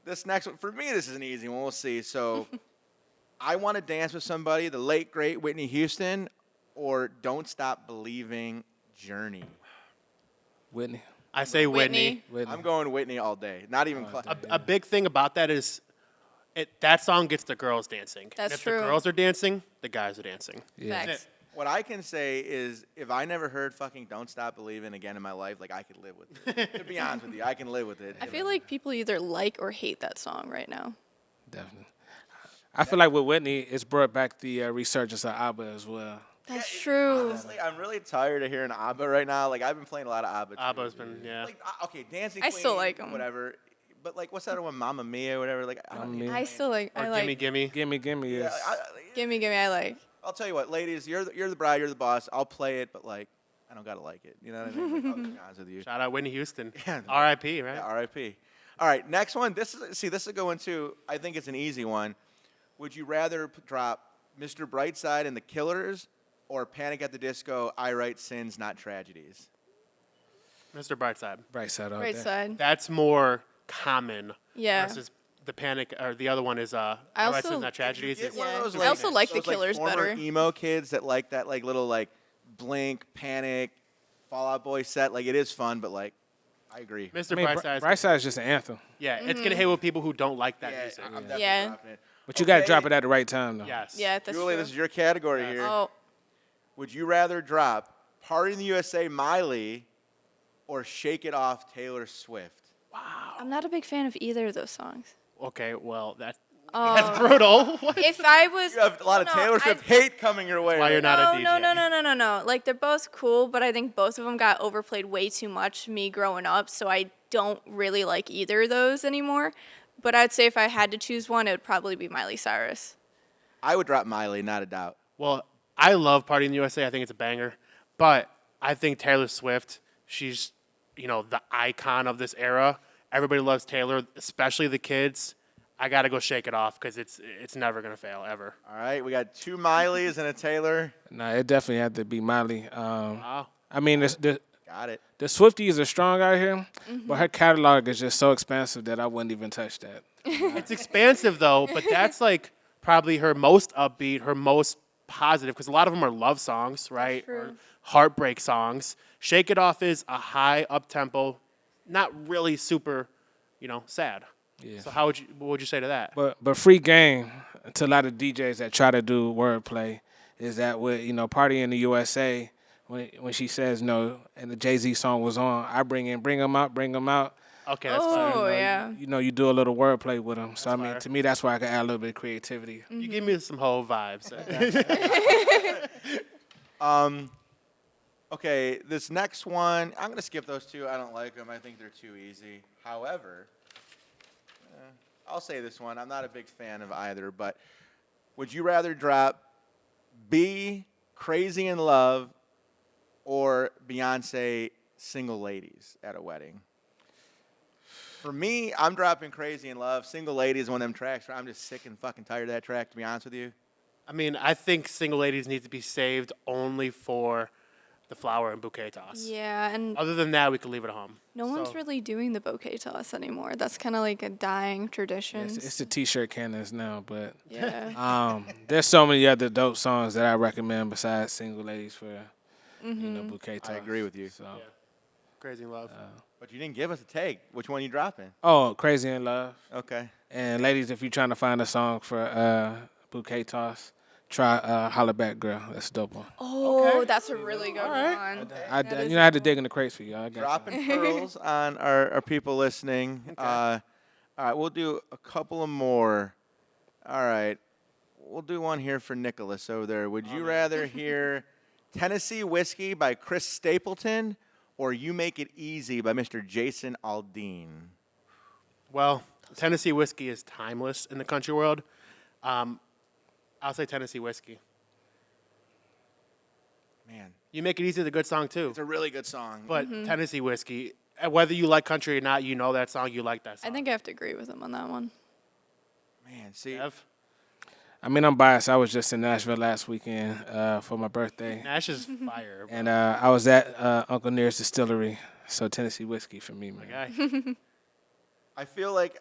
This next one, for me, this is an easy one. We'll see. So I Want to Dance with Somebody, the late, great Whitney Houston, or Don't Stop Believing, Journey. Whitney. I say Whitney. I'm going Whitney all day. Not even close. A big thing about that is that song gets the girls dancing. That's and if true. the girls are dancing, the guys are dancing. Yeah. Facts. What I can say is if I never heard fucking Don't Stop Believing again in my life, like I could live with it. To be honest with you, I can live with it. I feel like people either like or hate that song right now. Definitely. I feel like with Whitney, it's brought back the resurgence of ABBA as well. That's true. Honestly, I'm really tired of hearing ABBA right now. Like I've been playing a lot of ABBA. too. ABBA's been, yeah. Like okay, Dancing I Queen, still like 'em. whatever. But like, what's that other one, Mamma Mia, or whatever? Like I don't Mia. I still like. Or I like. Gimme. Gimme is. Gimme. I like. I'll tell you what, ladies, you're the bride, you're the boss. I'll play it, but like, I don't gotta like it. You know what I mean? Like, I'll be honest with you. Shout out Whitney Houston. Yeah. R.I.P., right? Yeah, R.I.P. All right, next one. This will go into. I think it's an easy one. Would you rather drop Mr. Brightside and the Killers, or Panic at the Disco? I Write Sins, Not Tragedies. Mr. Brightside. Right side all Right day. side. That's more common. Yeah. Versus the Panic, or the other one is I Write also- Sins, Not Tragedies. Get It's- one of Yeah. those, I also like the those, Killers former better. emo kids that like that like little like Blink, Panic, Fall Out Boy set. Like it is fun, but like I agree. Mr. I mean, Brightside. right side is just an anthem. Yeah, it's gonna hit with people who don't like that music. I'm definitely Yeah. dropping it. But you got to Okay, drop it at the right time, though. Yes. Yeah, that's Julie, true. this is your category Yes. here. Oh, Would you rather drop Party in the USA Miley or Shake It Off Taylor Swift? I'm not a big fan of either of those songs. Okay, well that's Oh. brutal. What? If I was, You have a lot of no, Taylor Swift hate coming your way. why you're right not now. a DJ. No. Like they're both cool, but I think both of them got overplayed way too much me growing up, so I don't really like either of those anymore. But I'd say if I had to choose one, it would probably be Miley Cyrus. I would drop Miley, not a doubt. Well, I love Party in the USA. I think it's a banger. But I think Taylor Swift, she's, the icon of this era. Everybody loves Taylor, especially the kids. I got to go Shake It Off because it's never going to fail, ever. All right, we got two Mileys and a Taylor. Nah, it definitely had to be Miley. Wow. I mean, the Got it. Swifties are strong out here, but her catalog is just so expansive that I wouldn't even touch that. It's expansive, though, but that's like probably her most upbeat, her most positive, because a lot of them are love songs, right? true. Or heartbreak songs. Shake It Off is a high up-tempo, not really super, sad. Yeah. So what would you say to that? But free game to a lot of DJs that try to do wordplay is that with Party in the USA when she says no and the Jay-Z song was on, I bring them out. Okay, that's fine. Oh, yeah. You do a little wordplay with them. So I mean, fire. to me, that's why I can add a little bit of creativity. You give me some whole vibes. Okay, this next one, I'm going to skip those two. I don't like them. I think they're too easy. However, I'll say this one. I'm not a big fan of either, but would you rather drop Be Crazy in Love or Beyonce Single Ladies at a wedding? For me, I'm dropping Crazy in Love. Single Lady is one of them tracks where I'm just sick and fucking tired of that track, to be honest with you. I mean, I think Single Ladies need to be saved only for the flower and bouquet toss. Yeah, and Other than that, we could leave it at home. no one's really doing the bouquet toss anymore. That's kind of like a dying tradition. It's the T-shirt cannons now, but Yeah. there's so many other dope songs that I recommend besides Single Ladies for bouquet toss. I agree with you. So. Yeah. Crazy in Love. But you didn't give us a take. Which one you dropping? Oh, Crazy in Love. Okay. And ladies, if you're trying to find a song for bouquet toss, try Holla Back Girl. That's a dope one. Oh, that's a really good one. I had to dig in the crates for you. I got Dropping pearls on our people listening. All right, we'll do a couple of more. All right. We'll do one here for Nicholas over there. Would you rather hear Tennessee Whiskey by Chris Stapleton or You Make It Easy by Mr. Jason Aldean? Well, Tennessee Whiskey is timeless in the country world. I'll say Tennessee Whiskey. Man, You Make It Easy is a good song, too. it's a really good song. But Tennessee Whiskey, whether you like country or not, you know that song, you like that song. I think I have to agree with him on that one. Man, see, Ev? I mean, I'm biased. I was just in Nashville last weekend for my birthday. Nash is fire. And I was at Uncle Near's distillery. So Tennessee Whiskey for me, man. Guy. I feel like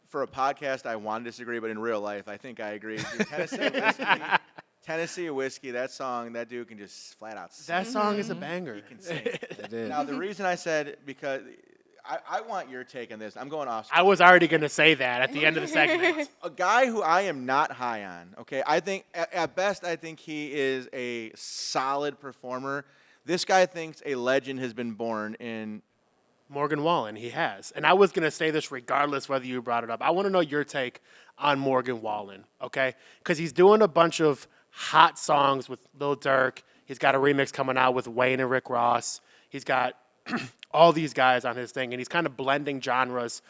for a podcast, I want to disagree, but in real life, I think I agree. Dude, Tennessee Whiskey, that song, that dude can just flat out sing. That song is a banger. He can sing. It is. Now, the reason I said, because I want your take on this. I'm going off. I was already going to say that at the end of the segment. A guy who I am not high on, okay? I think, at best, I think he is a solid performer. This guy thinks a legend has been born in... Morgan Wallen, he has. And I was going to say this regardless whether you brought it up. I want to know your take on Morgan Wallen, okay? Because he's doing a bunch of hot songs with Lil Durk. He's got a remix coming out with Wayne and Rick Ross. He's got all these guys on his thing, and he's kind of blending genres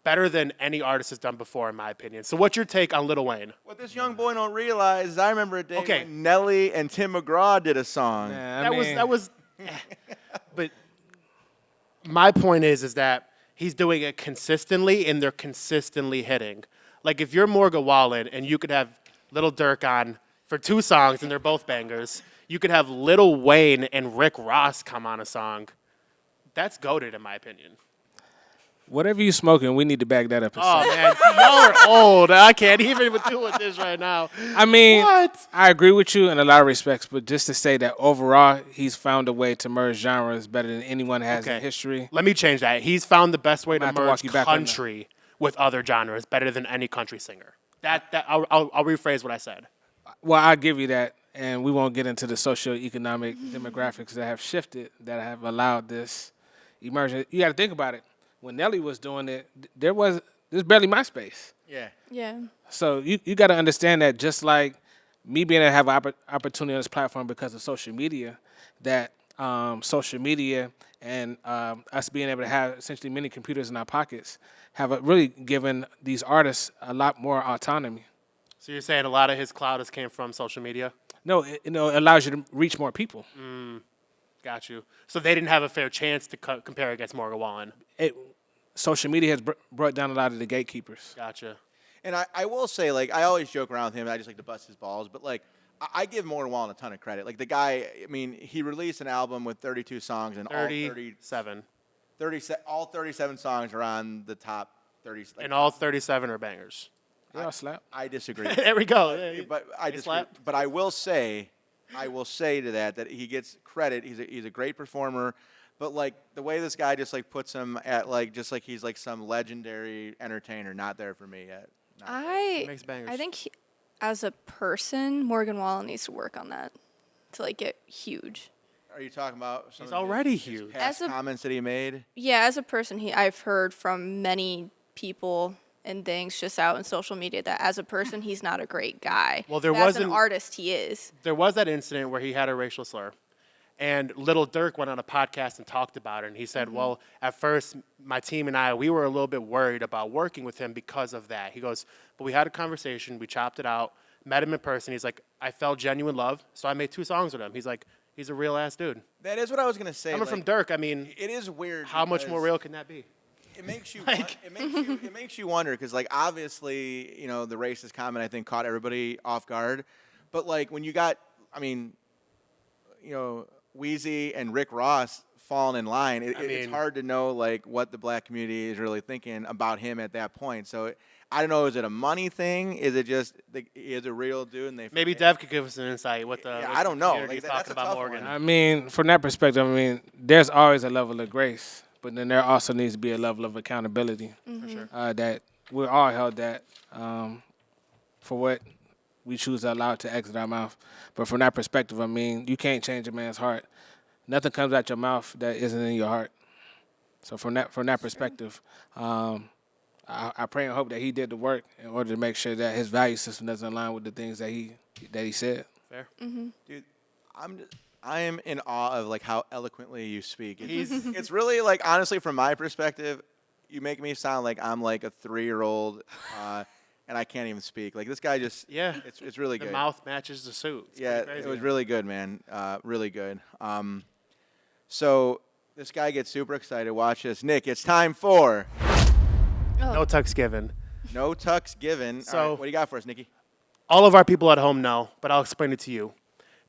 better than any artist has done before, in my opinion. So what's your take on Lil Wayne? What this young boy don't realize is I remember a day Okay. when Nelly and Tim McGraw did a song. Yeah, I That mean, was but my point is that he's doing it consistently and they're consistently hitting. Like if you're Morgan Wallen and you could have Lil Durk on for 2 songs and they're both bangers, you could have Lil Wayne and Rick Ross come on a song. That's goated in my opinion. whatever you smoking, we need to back that up. Oh man, y'all are old. I can't even deal with this right now. I mean, What? I agree with you in a lot of respects, but just to say that overall, he's found a way to merge genres better than anyone has in history. Let me change that. He's found the best way to have to walk merge you back on that. country with other genres better than any country singer. I'll rephrase what I said. Well, I'll give you that, and we won't get into the socioeconomic demographics that have shifted, that have allowed this emergence. You got to think about it. When Nelly was doing it, there's barely MySpace. Yeah. Yeah. So you got to understand that just like me being able to have an opportunity on this platform because of social media, that social media and us being able to have essentially many computers in our pockets have really given these artists a lot more autonomy. So you're saying a lot of his clout has came from social media? No, it allows you to reach more people. Got you. So they didn't have a fair chance to compare against Morgan Wallen. Social media has brought down a lot of the gatekeepers. Gotcha. And I will say, like, I always joke around with him. I just like to bust his balls. But, like, I give Morgan Wallen a ton of credit. Like, the guy, I mean, he released an album with 32 songs. And 37. all 37 songs are on the top 30. Like, And all 37 are bangers. They all slap. I disagree. There we go. But I They disagree. slap? But I will say to that he gets credit. He's a great performer. But like the way this guy just like puts him at like just like he's like some legendary entertainer, not there for me yet. Makes bangers. I think as a person, Morgan Wallen needs to work on that to like get huge. Are you talking about some He's of already his huge. past As a- comments that he made? Yeah, as a person, I've heard from many people and things just out in social media that as a person, he's not a great guy. Well, there But as an wasn't- artist, he is. There was that incident where he had a racial slur. And Lil Durk went on a podcast and talked about it. And he said, well, at first, my team and we were a little bit worried about working with him because of that. He goes, but we had a conversation. We chopped it out, met him in person. He's like, I felt genuine love. So I made 2 songs with him. He's like, he's a real ass dude. That is what I was gonna say. Coming from Durk, I mean, it is weird. how much more because real can that be? it makes you Like- it makes you wonder because like obviously the racist comment I think caught everybody off guard, but like when you got Wheezy and Rick Ross falling in line, it's hard to know like what the black community is really thinking about him at that point. So I don't know, is it a money thing? Is it just is a real dude and they Maybe forget? Dev could give us an insight what the I don't know. community's Like, that's talking a about tough Morgan. one. I mean, from that perspective, I mean, there's always a level of grace, but then there also needs to be a level of accountability. For sure. That we're all held that for what we choose to allow to exit our mouth. But from that perspective, I mean, you can't change a man's heart. Nothing comes out your mouth that isn't in your heart. So from that perspective, I pray and hope that he did the work in order to make sure that his value system doesn't align with the things that he said. Fair. Dude, I am in awe of like how eloquently you speak. It's really like honestly from my perspective, you make me sound like I'm like a 3-year-old and I can't even speak. Like this guy just it's really The good. mouth matches the suit. It's Yeah, pretty crazy. it was really good, man. Really good. So this guy gets super excited. Watch this. Nick, it's time for No tucks given. No Tucks Given. So- All right, what do you got for us, Nikki? All of our people at home know, but I'll explain it to you.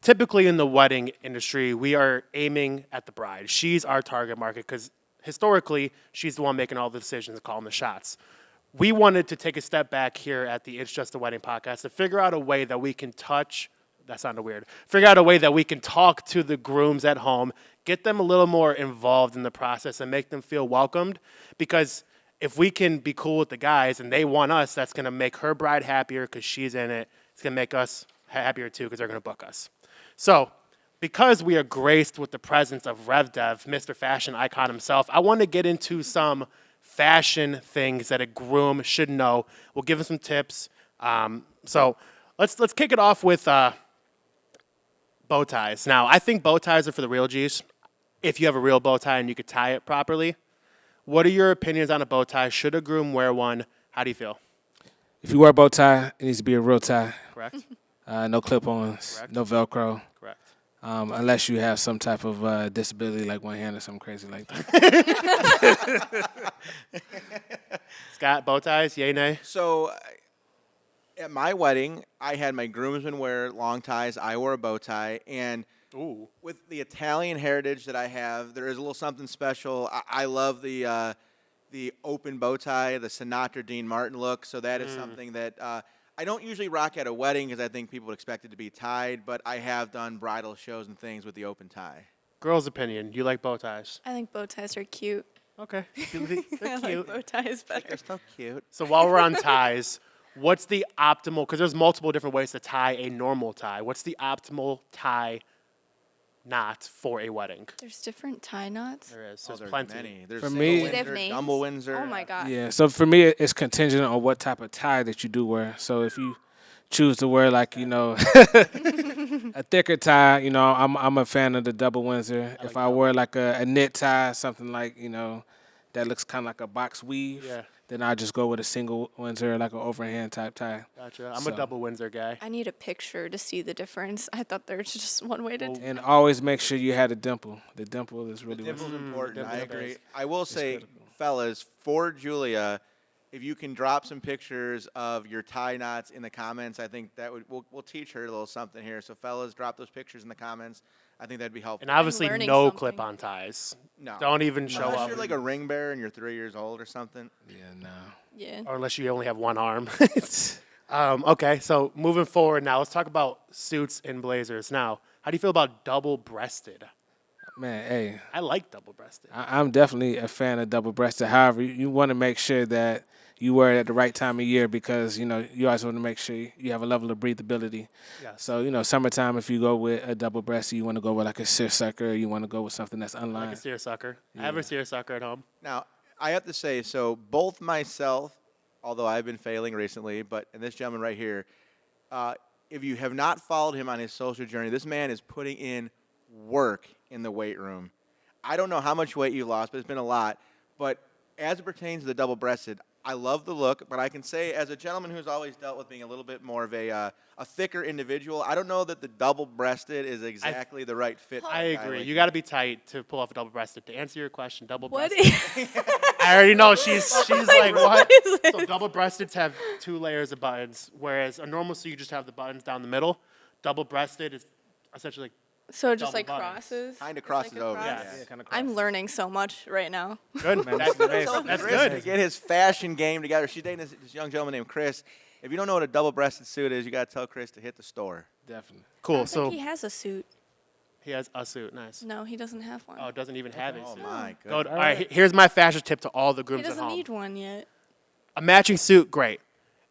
Typically in the wedding industry, we are aiming at the bride. She's our target market because historically, she's the one making all the decisions and calling the shots. We wanted to take a step back here at the It's Just a Wedding podcast to figure out a way that we can that sounded weird, figure out a way that we can talk to the grooms at home, get them a little more involved in the process and make them feel welcomed because if we can be cool with the guys and they want us, that's going to make her bride happier because she's in it. It's going to make us happier too because they're going to book us. So because we are graced with the presence of Rev Dev, Mr. Fashion Icon himself, I want to get into some fashion things that a groom should know. We'll give him some tips. So let's kick it off with bow ties. Now, I think bow ties are for the real G's. If you have a real bow tie and you could tie it properly. What are your opinions on a bow tie? Should a groom wear one? How do you feel? If you wear a bow tie, it needs to be a real tie. Correct? No clip-ons, Correct. no Velcro. Correct. Unless you have some type of disability like one hand or something crazy like that. Scott, bow ties, yay, nay? So at my wedding, I had my groomsmen wear long ties. I wore a bow tie. And Ooh. with the Italian heritage that I have, there is a little something special. I love the open bow tie, the Sinatra Dean Martin look. So that is something that I don't usually rock at a wedding because I think people would expect it to be tied. But I have done bridal shows and things with the open tie. Girl's opinion, you like bow ties? I think bow ties are cute. Okay. I They're like cute. bow ties better. They're so cute. So while we're on ties, what's the optimal, because there's multiple different ways to tie a normal tie. What's the optimal tie knot for a wedding? There's different tie knots. There is. Oh, There's there's plenty. many. There's For single me- Do they have Windsor, names? double Windsor. Oh my god. Yeah, so for me, it's contingent on what type of tie that you do wear. So if you choose to wear like, a thicker tie, I'm a fan of the double Windsor. If I wear like a knit tie, something like, that looks kind of like a box weave, Yeah. then I just go with a single Windsor, like an overhand type tie. Gotcha. I'm So- a double Windsor guy. I need a picture to see the difference. I thought there was just one way to. And always make sure you had a dimple. The dimple is really Dimple's important. I dimple agree. is- I will say, critical. fellas, for Julia, if you can drop some pictures of your tie knots in the comments, I think that we'll teach her a little something here. So, fellas, drop those pictures in the comments. I think that'd be helpful. And obviously learning no something. clip-on ties. No. Don't even show Unless up. you're like a ring bearer and you're 3 years old or something. Yeah, no. Yeah. Or unless you only have one arm. Okay, so moving forward now, let's talk about suits and blazers. Now, how do you feel about double-breasted? Man, hey, I like double-breasted. I'm definitely a fan of double-breasted. However, you want to make sure that you wear it at the right time of year because, you always want to make sure you have a level of breathability. Yes. So, summertime, if you go with a double-breasted, you want to go with like a seersucker. You want to go with something that's I like a unlined. seersucker. I have a seersucker at home. Now, I have to say, so both myself, although I've been failing recently, and this gentleman right here, if you have not followed him on his social journey, this man is putting in work in the weight room. I don't know how much weight you lost, but it's been a lot. But as it pertains to the double-breasted, I love the look, but I can say as a gentleman who's always dealt with being a little bit more of a thicker individual, I don't know that the double-breasted is exactly the right fit. for I a guy agree. like You got to be tight to pull off a double-breasted. To answer your question, What? double-breasted. I already know she's like what? So double-breasteds have 2 layers of buttons, whereas a normal suit you just have the buttons down the middle. Double-breasted is essentially So it just double like buttons. crosses. Kind of crosses like a over. cross? Yeah. kind of I'm learning so much right now. good. Man, That's, that's Chris good. to get his fashion game together. She's dating this young gentleman named Chris. If you don't know what a double-breasted suit is, you got to tell Chris to hit the store. Definitely. I Cool. don't So think he has a suit. he has a suit. Nice. No, he doesn't have one. Oh, it doesn't even have a Oh suit. my Go goodness. to- all right, here's my fashion tip to all the He grooms at doesn't home. need one yet. A matching suit, great.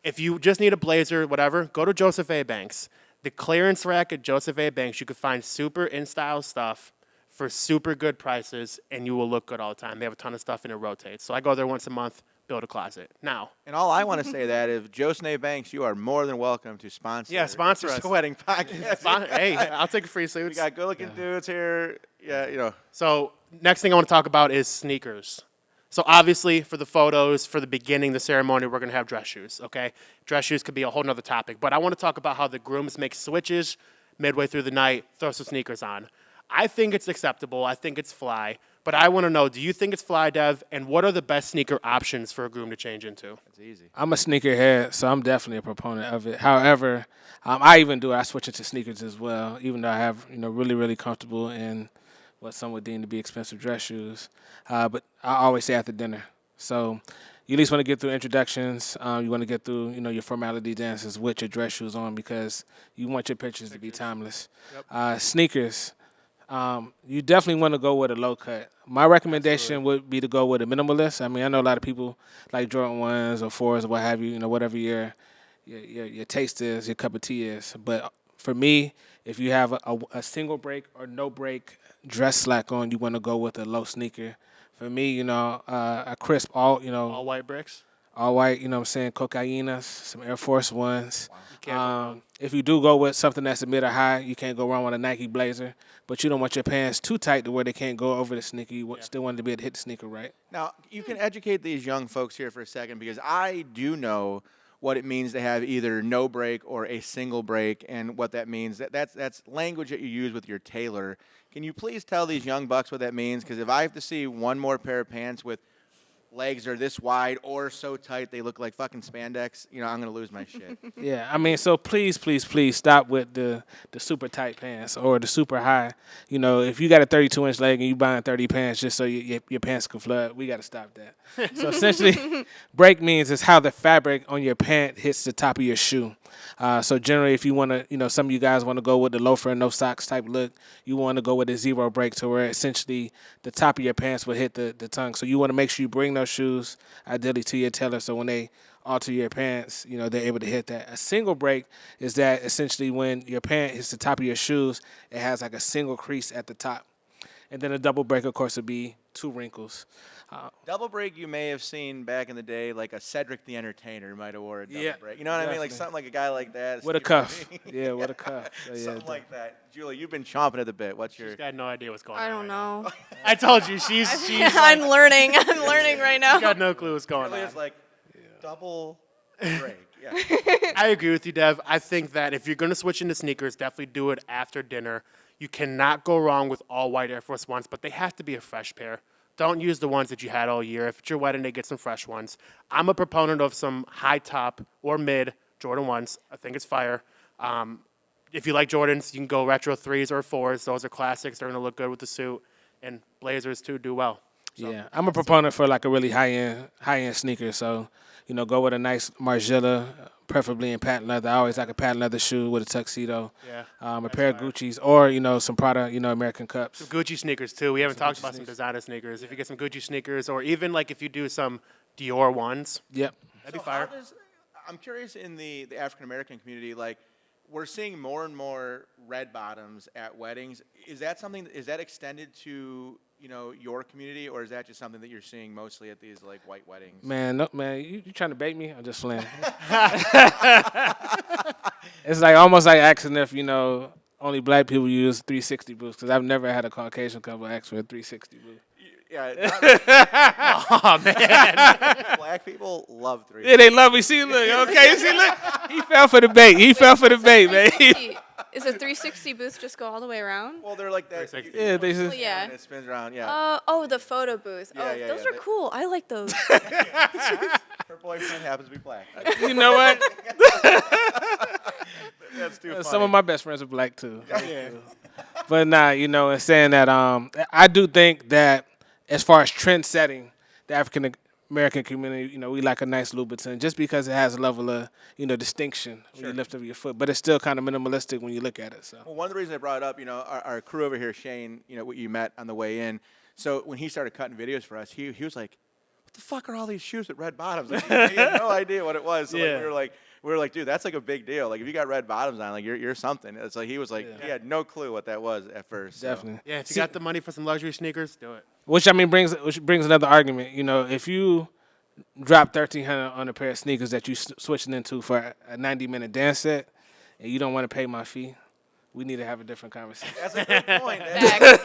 If you just need a blazer, whatever, go to Joseph A. Banks. The clearance rack at Joseph A. Banks, you can find super in-style stuff for super good prices, and you will look good all the time. They have a ton of stuff, and it rotates. So I go there once a month, build a closet. Now, And all I want to say that if Joseph Banks, you are more than welcome to sponsor. Yeah, sponsor Just us. Wedding podcast. hey, I'll take a free We suit. got good-looking dudes here. Yeah, you know. So next thing I want to talk about is sneakers. So obviously for the photos, for the beginning, the ceremony, we're going to have dress shoes, okay? Dress shoes could be a whole nother topic. But I want to talk about how the grooms make switches midway through the night, throw some sneakers on. I think it's acceptable. I think it's fly. But I want to know, do you think it's fly, Dev? And what are the best sneaker options for a groom to change into? It's easy. I'm a sneakerhead, so I'm definitely a proponent of it. However, I even do it. I switch into sneakers as well, even though I have really, really comfortable and what some would deem to be expensive dress shoes. But I always say after dinner. So you at least want to get through introductions. You want to get through your formality dances with your dress shoes on because you want your pictures to be timeless. Sneakers. You definitely want to go with a low cut. My recommendation would be to go with a minimalist. I mean, I know a lot of people like Jordan 1s or 4s or what have you, whatever your taste is, your cup of tea is. But for me, if you have a single break or no break dress slack on, you want to go with a low sneaker. For me, a crisp All white bricks? all white, what I'm saying, Cocainas, some Air Force Ones. can't go wrong. If you do go with something that's a mid or high, you can't go wrong with a Nike Blazer. But you don't want your pants too tight to where they can't go over the sneaker. You still want to be able to hit the sneaker right. Now, you can educate these young folks here for a second because I do know what it means to have either no break or a single break and what that means. That's language that you use with your tailor. Can you please tell these young bucks what that means? Because if I have to see one more pair of pants with legs are this wide or so tight they look like fucking spandex, I'm going to lose my shit. Yeah, I mean, so please stop with the super tight pants or the super high. If you got a 32-inch leg and you buying 30 pants just so your pants can flood, we got to stop that. So essentially, break means is how the fabric on your pant hits the top of your shoe. So generally, if you want to, some of you guys want to go with the loafer and no socks type look, you want to go with a zero break to where essentially the top of your pants will hit the tongue. So you want to make sure you bring those shoes ideally to your tailor so when they alter your pants, they're able to hit that. A single break is that essentially when your pant hits the top of your shoes, it has like a single crease at the top. And then a double break, of course, would be 2 wrinkles. Double break you may have seen back in the day, like a Cedric the Entertainer might have wore a double Yeah, break. You know what I mean? Like definitely. something like a guy like that. With a Steve cuff. Irwin. Yeah, with a cuff. So, yeah, Something like that. Julie, you've been chomping at the bit. What's your... She's got no idea what's going on. I don't know. I told you, she's I'm learning. I'm learning right now. got no clue what's going Julie on. is like double break. Yeah. I agree with you, Dev. I think that if you're going to switch into sneakers, definitely do it after dinner. You cannot go wrong with all white Air Force Ones, but they have to be a fresh pair. Don't use the ones that you had all year. If it's your wedding, they get some fresh ones. I'm a proponent of some high top or mid Jordan 1s. I think it's fire. If you like Jordans, you can go retro 3s or 4s. Those are classics. They're going to look good with the suit. And Blazers, too, do well. So, Yeah, I'm a proponent for like a really high-end sneaker. So, go with a nice Margiela, preferably in patent leather. I always like a patent leather shoe with a tuxedo. Yeah, a pair of Gucci's or, some Prada, American Cups. some Gucci sneakers, too. We haven't talked about some designer sneakers. If you get some Gucci sneakers or even like if you do some Dior ones, Yep. that'd be So fire. I'm curious in the African American community, like we're seeing more and more red bottoms at weddings. Is that extended to your community, or is that just something that you're seeing mostly at these like white weddings? Man, no, man, you trying to bait me? I'm just playing. It's like almost like asking if, only black people use 360 boots, because I've never had a Caucasian couple ask for a 360 boot. Yeah. Oh, man. Black people love three. Yeah, they love me. See, look, okay, see, look. He fell for the bait. Man. Is a 360 booth just go all the way around? Well, they're like that. 360. Yeah, they Well, just, yeah. And it spins around. Yeah. Oh, the photo booth. Yeah, Oh, yeah, those yeah. are cool. I like those. Her boyfriend happens to be black. you know what? That's too funny. Some of my best friends are black too. Yeah. But nah, you know, and saying that, I do think that as far as trend setting, the African American community, you know, we like a nice Louboutin just because it has a level of, you know, distinction when you lift up your foot. But it's still kind of minimalistic when you look at it. So. Well, one of the reasons I brought it up, you know, our crew over here, Shane, you know, what you met on the way in. So when he started cutting videos for us, he was like, "What the fuck are all these shoes with red bottoms?" Like, he had no idea what it was. So Yeah. like, we were like, dude, that's like a big deal. Like if you got red bottoms on, like you're something. It's like he was like, he had no clue what that was at first. So. Definitely. Yeah, if you got the money for some luxury sneakers, do it. Which brings another argument. You know, if you drop $1,300 on a pair of sneakers that you switching into for a 90-minute dance set, and you don't want to pay my fee, we need to have a different conversation. That's a good point. Facts.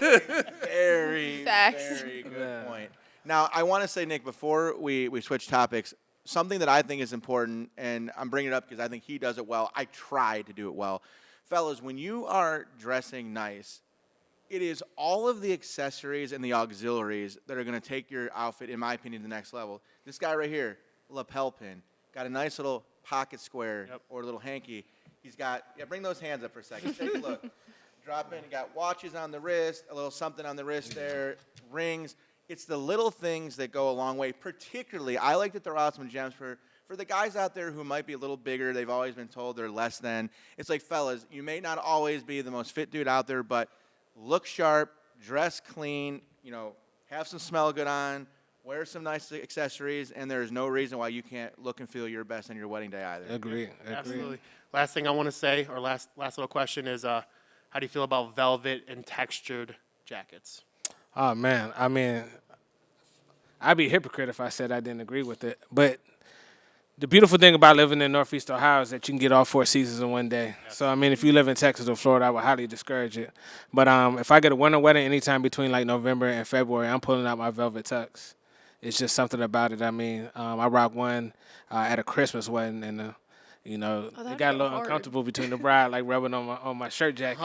Very, Facts. very good point. Now, I want to say, Nick, before we switch topics, something that I think is important, and I'm bringing it up because I think he does it well. I try to do it well. Fellas, when you are dressing nice, it is all of the accessories and the auxiliaries that are going to take your outfit, in my opinion, to the next level. This guy right here, lapel pin, got a nice little pocket square or little hanky. He's got, bring those hands up for a second. Take a look. Drop in. You got watches on the wrist, a little something on the wrist there, rings. It's the little things that go a long way. Particularly, I like to throw out some gems for the guys out there who might be a little bigger. They've always been told they're less than. It's like, fellas, you may not always be the most fit dude out there, but look sharp, dress clean, you know, have some smell good on, wear some nice accessories, and there's no reason why you can't look and feel your best on your wedding day either. Agree. Absolutely. Last thing I want to say, or last little question is, how do you feel about velvet and textured jackets? Oh, man. I mean, I'd be a hypocrite if I said I didn't agree with it. But the beautiful thing about living in Northeast Ohio is that you can get all 4 seasons in one day. So, I mean, if you live in Texas or Florida, I would highly discourage it. But if I get a winter wedding anytime between, like, November and February, I'm pulling out my velvet tux. It's just something about it. I mean, I rock one at a Christmas wedding, and you know, it got a little uncomfortable between the bride, like rubbing on my shirt jacket.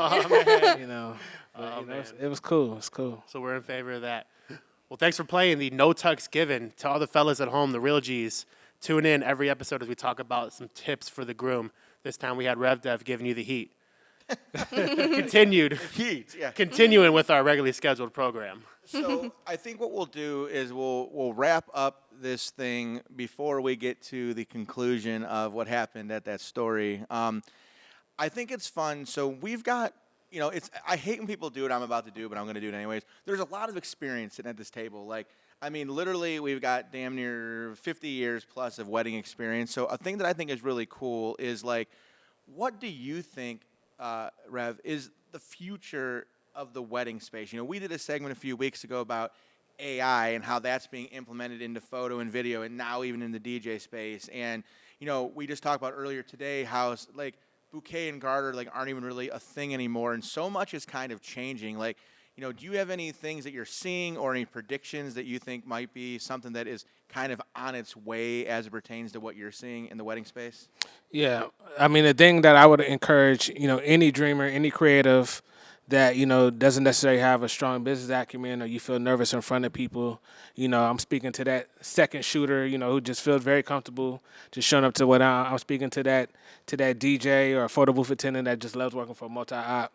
You know, but, you know, it was cool. It was cool. So we're in favor of that. Well, thanks for playing the No Tux Given. To all the fellas at home, the real G's, tune in every episode as we talk about some tips for the groom. This time we had Rev Dev giving you the heat. Continuing with our regularly scheduled program. So I think what we'll do is we'll wrap up this thing before we get to the conclusion of what happened at that story. I think it's fun. So we've got, you know, I hate when people do what I'm about to do, but I'm going to do it anyways. There's a lot of experience sitting at this table. Like, I mean, literally, we've got damn near 50 years plus of wedding experience. So a thing that I think is really cool is, like, what do you think, Rev, is the future of the wedding space? You know, we did a segment a few weeks ago about AI and how that's being implemented into photo and video, and now even in the DJ space. And, you know, we just talked about earlier today how, like, bouquet and garter, like, aren't even really a thing anymore, and so much is kind of changing. Like, you know, do you have any things that you're seeing or any predictions that you think might be something that is kind of on its way as it pertains to what you're seeing in the wedding space? Yeah. I mean, the thing that I would encourage, you know, any dreamer, any creative that, you know, doesn't necessarily have a strong business acumen or you feel nervous in front of people, you know, I'm speaking to that second shooter, you know, who just feels very comfortable just showing up to what I'm speaking to that DJ or a photo booth attendant that just loves working for a multi-op.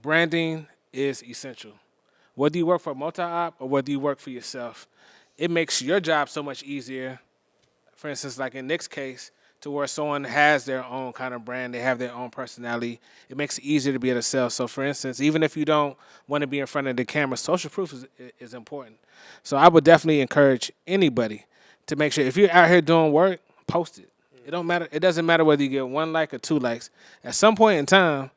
Branding is essential. Whether you work for a multi-op or whether you work for yourself, it makes your job so much easier. For instance, like in Nick's case, to where someone has their own kind of brand, they have their own personality, it makes it easier to be able to sell. So, for instance, even if you don't want to be in front of the camera, social proof is important. So I would definitely encourage anybody to make sure if you're out here doing work, post it. It don't matter. It doesn't matter whether you get 1 like or 2 likes. At some point in time,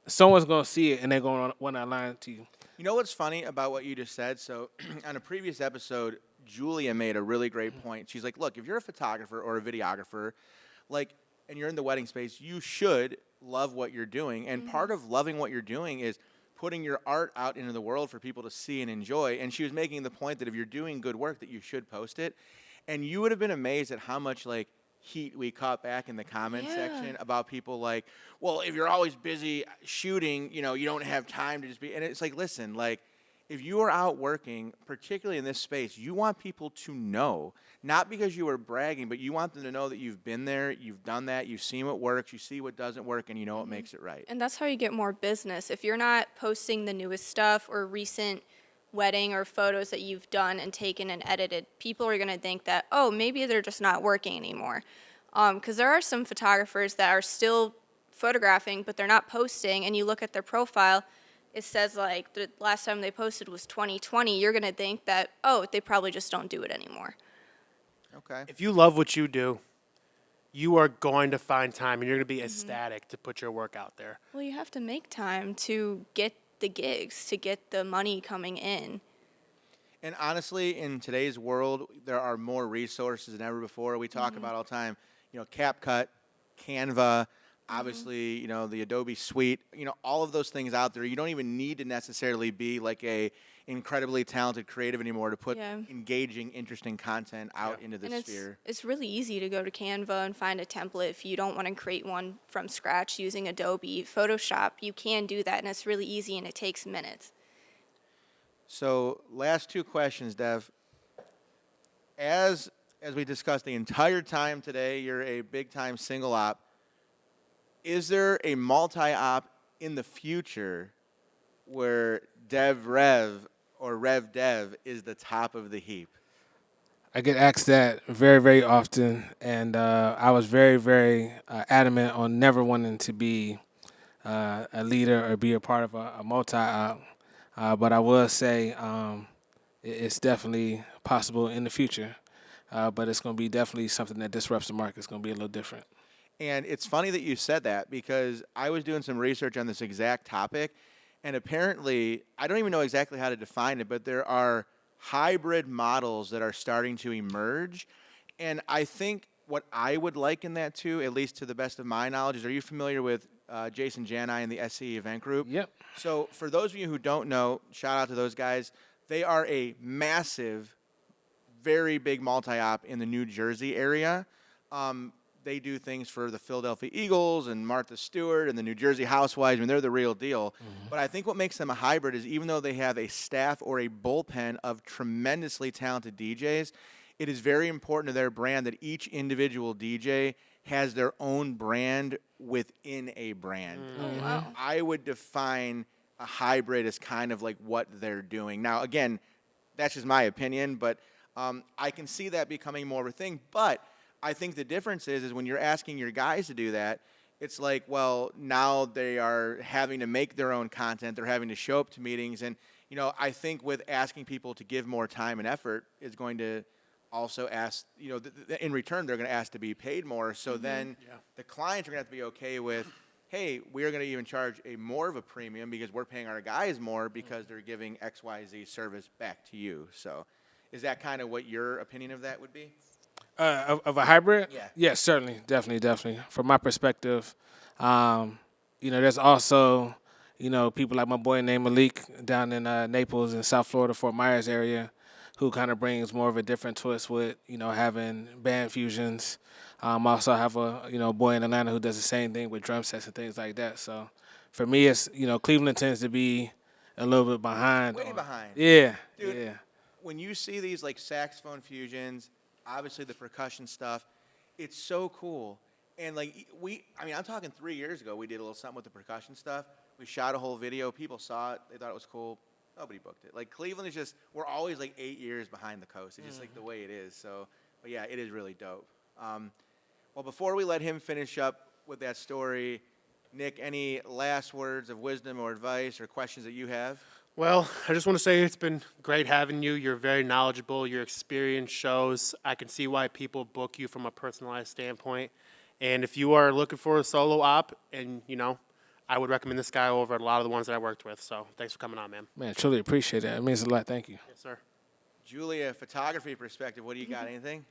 someone's going to see it and they're going to want to align to you. You know what's funny about what you just said? So on a previous episode, Julia made a really great point. She's like, look, if you're a photographer or a videographer, like, and you're in the wedding space, you should love what you're doing. And part of loving what you're doing is putting your art out into the world for people to see and enjoy. And she was making the point that if you're doing good work, that you should post it. And you would have been amazed at how much, like, heat we caught back in the comment Yeah. section about people like, well, if you're always busy shooting, you don't have time to just be. And it's like, listen, like, if you are out working, particularly in this space, you want people to know, not because you are bragging, but you want them to know that you've been there, you've done that, you've seen what works, you see what doesn't work, and you know what makes it right. And that's how you get more business. If you're not posting the newest stuff or recent wedding or photos that you've done and taken and edited, people are going to think that, oh, maybe they're just not working anymore. Because there are some photographers that are still photographing, but they're not posting, and you look at their profile, it says like the last time they posted was 2020, you're going to think that, oh, they probably just don't do it anymore. Okay. If you love what you do, you are going to find time and you're going to be ecstatic to put your work out there. Well, you have to make time to get the gigs, to get the money coming in. And honestly, in today's world, there are more resources than ever before. We talk about all the time, CapCut, Canva, obviously, the Adobe Suite, all of those things out there. You don't even need to necessarily be like a incredibly talented creative anymore to put engaging, interesting content out into the sphere. It's really easy to go to Canva and find a template if you don't want to create one from scratch using Adobe Photoshop. You can do that, and it's really easy, and it takes minutes. So, last two questions, Dev. As we discussed the entire time today, you're a big-time single op. Is there a multi-op in the future where Dev Rev or Rev Dev is the top of the heap? I get asked that very, very often, and I was very, very adamant on never wanting to be a leader or be a part of a multi-op. But I will say it's definitely possible in the future, but it's going to be definitely something that disrupts the market. It's going to be a little different. And it's funny that you said that because I was doing some research on this exact topic, and apparently, I don't even know exactly how to define it, but there are hybrid models that are starting to emerge. And I think what I would liken that to, at least to the best of my knowledge, is, are you familiar with Jason Jani and the SCE Event Group? Yep. So for those of you who don't know, shout out to those guys. They are a massive, very big multi-op in the New Jersey area. They do things for the Philadelphia Eagles and Martha Stewart and the New Jersey Housewives. I mean, they're the real deal. But I think what makes them a hybrid is even though they have a staff or a bullpen of tremendously talented DJs, it is very important to their brand that each individual DJ has their own brand within a brand. Oh, wow. I would define a hybrid as kind of like what they're doing. Now, again, that's just my opinion, but I can see that becoming more of a thing. But I think the difference is when you're asking your guys to do that, it's like, well, now they are having to make their own content. They're having to show up to meetings. And, I think with asking people to give more time and effort is going to also ask, in return, they're going to ask to be paid more. So then the clients are going to have to be okay with, hey, we're going to even charge more of a premium because we're paying our guys more because they're giving XYZ service back to you. So is that kind of what your opinion of that would be? Of a hybrid? Yeah. Yes, certainly, definitely. From my perspective, there's also, people like my boy named Malik down in Naples in South Florida, Fort Myers area, who kind of brings more of a different twist with, having band fusions. Also have a, boy in Atlanta who does the same thing with drum sets and things like that. So for me, it's, Cleveland tends to be a little bit behind. Way behind. Yeah. Dude, yeah. When you see these like saxophone fusions, obviously the percussion stuff, it's so cool. And like I'm talking 3 years ago, we did a little something with the percussion stuff. We shot a whole video. People saw it. They thought it was cool. Nobody booked it. Like Cleveland is just, we're always like 8 years behind the coast. It's just like the way it is. So, but yeah, it is really dope. Well, before we let him finish up with that story, Nick, any last words of wisdom or advice or questions that you have? Well, I just want to say it's been great having you. You're very knowledgeable. Your experience shows. I can see why people book you from a personalized standpoint. And if you are looking for a solo op, and, I would recommend this guy over a lot of the ones that I worked with. So thanks for coming on, man. Man, truly appreciate that. It means a lot. Thank you. Yes, sir. Julia, photography perspective, what do you got? Anything?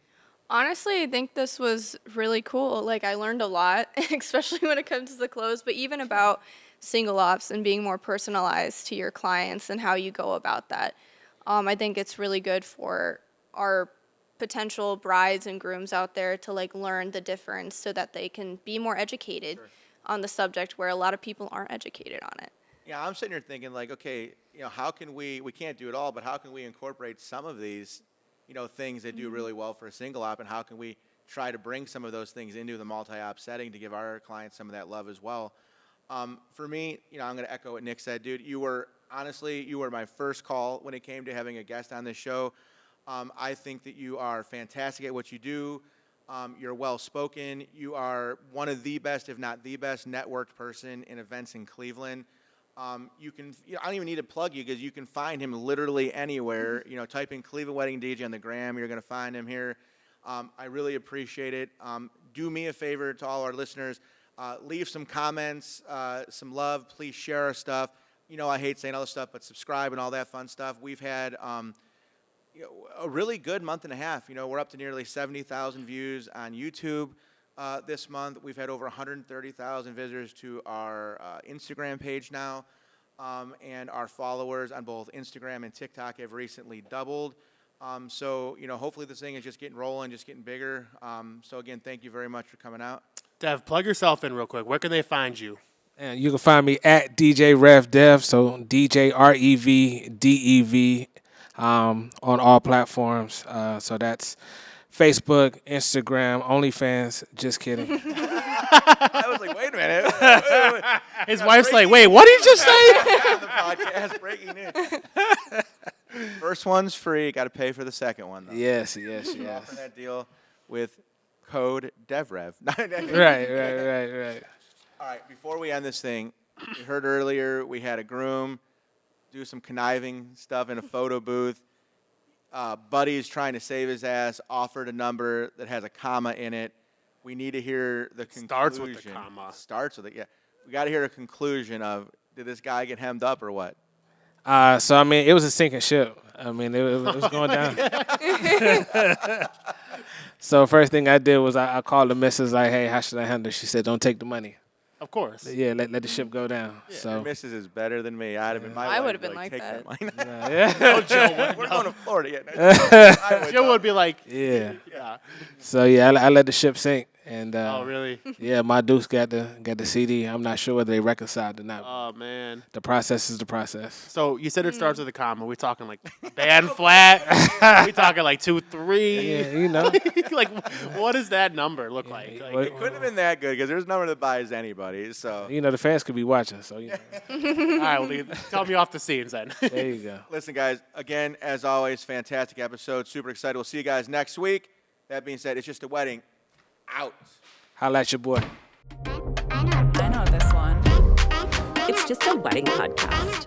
Honestly, I think this was really cool. Like, I learned a lot, especially when it comes to the clothes, but even about single ops and being more personalized to your clients and how you go about that. I think it's really good for our potential brides and grooms out there to like learn the difference so that they can be more educated on the subject where a lot of people aren't educated on it. Yeah, I'm sitting here thinking like, okay, how can we can't do it all, but how can we incorporate some of these, things that do really well for a single op, and how can we try to bring some of those things into the multi-op setting to give our clients some of that love as well. For me, I'm going to echo what Nick said, dude. You were my first call when it came to having a guest on this show. I think that you are fantastic at what you do. You're well-spoken. You are one of the best, if not the best, networked person in events in Cleveland. I don't even need to plug you because you can find him literally anywhere. Type in Cleveland Wedding DJ on the gram. You're going to find him here. I really appreciate it. Do me a favor to all our listeners. Leave some comments, some love. Please share our stuff. I hate saying all this stuff, but subscribe and all that fun stuff. We've had a really good month and a half. We're up to nearly 70,000 views on YouTube this month. We've had over 130,000 visitors to our Instagram page now, and our followers on both Instagram and TikTok have recently doubled. So hopefully this thing is just getting rolling, just getting bigger. So again, thank you very much for coming out. Dev, plug yourself in real quick. Where can they find you? And you can find me at DJ Rev Dev, so DJ RevDev, on all platforms. So that's Facebook, Instagram, OnlyFans. Just kidding. I was like, wait a minute. Wait. His wife's like, wait, what did you just say? The podcast breaking news. First one's free. Got to pay for the second one, though. Yes. Offering that deal with code DevRev. Right. All right, before we end this thing, we heard earlier we had a groom do some conniving stuff in a photo booth. Buddy's trying to save his ass, offered a number that has a comma in it. We need to hear the conclusion. Starts with the comma. Starts with it, yeah. We got to hear a conclusion of, did this guy get hemmed up or what? So, it was a sinking ship. It was going down. So first thing I did was I called the missus like, hey, how should I handle it? She said, don't take the money. Of course. Yeah, let the ship go down. Yeah, So the missus is better than me. I'd have been my I wife would have been like like take that. money. No, Jill would. We're going to Florida yet. Jill would be like, yeah. yeah. So yeah, I let the ship sink. And Oh, really? yeah, my Dukes got the CD. I'm not sure whether they reconciled or not. Oh, man. The process is the process. So you said it starts with a comma. We talking like band flat? We talking like 2-3? Yeah, Like, what does that number look like? Well, It couldn't have been that good because there's a number that buys anybody. So the fans could be watching. So all right, well, tell me off the scenes then. there you go. listen, guys, again, as always, fantastic episode. Super excited. We'll see you guys next week. That being said, it's just a wedding. Out. Holla at your boy. I know this one. It's just a wedding podcast.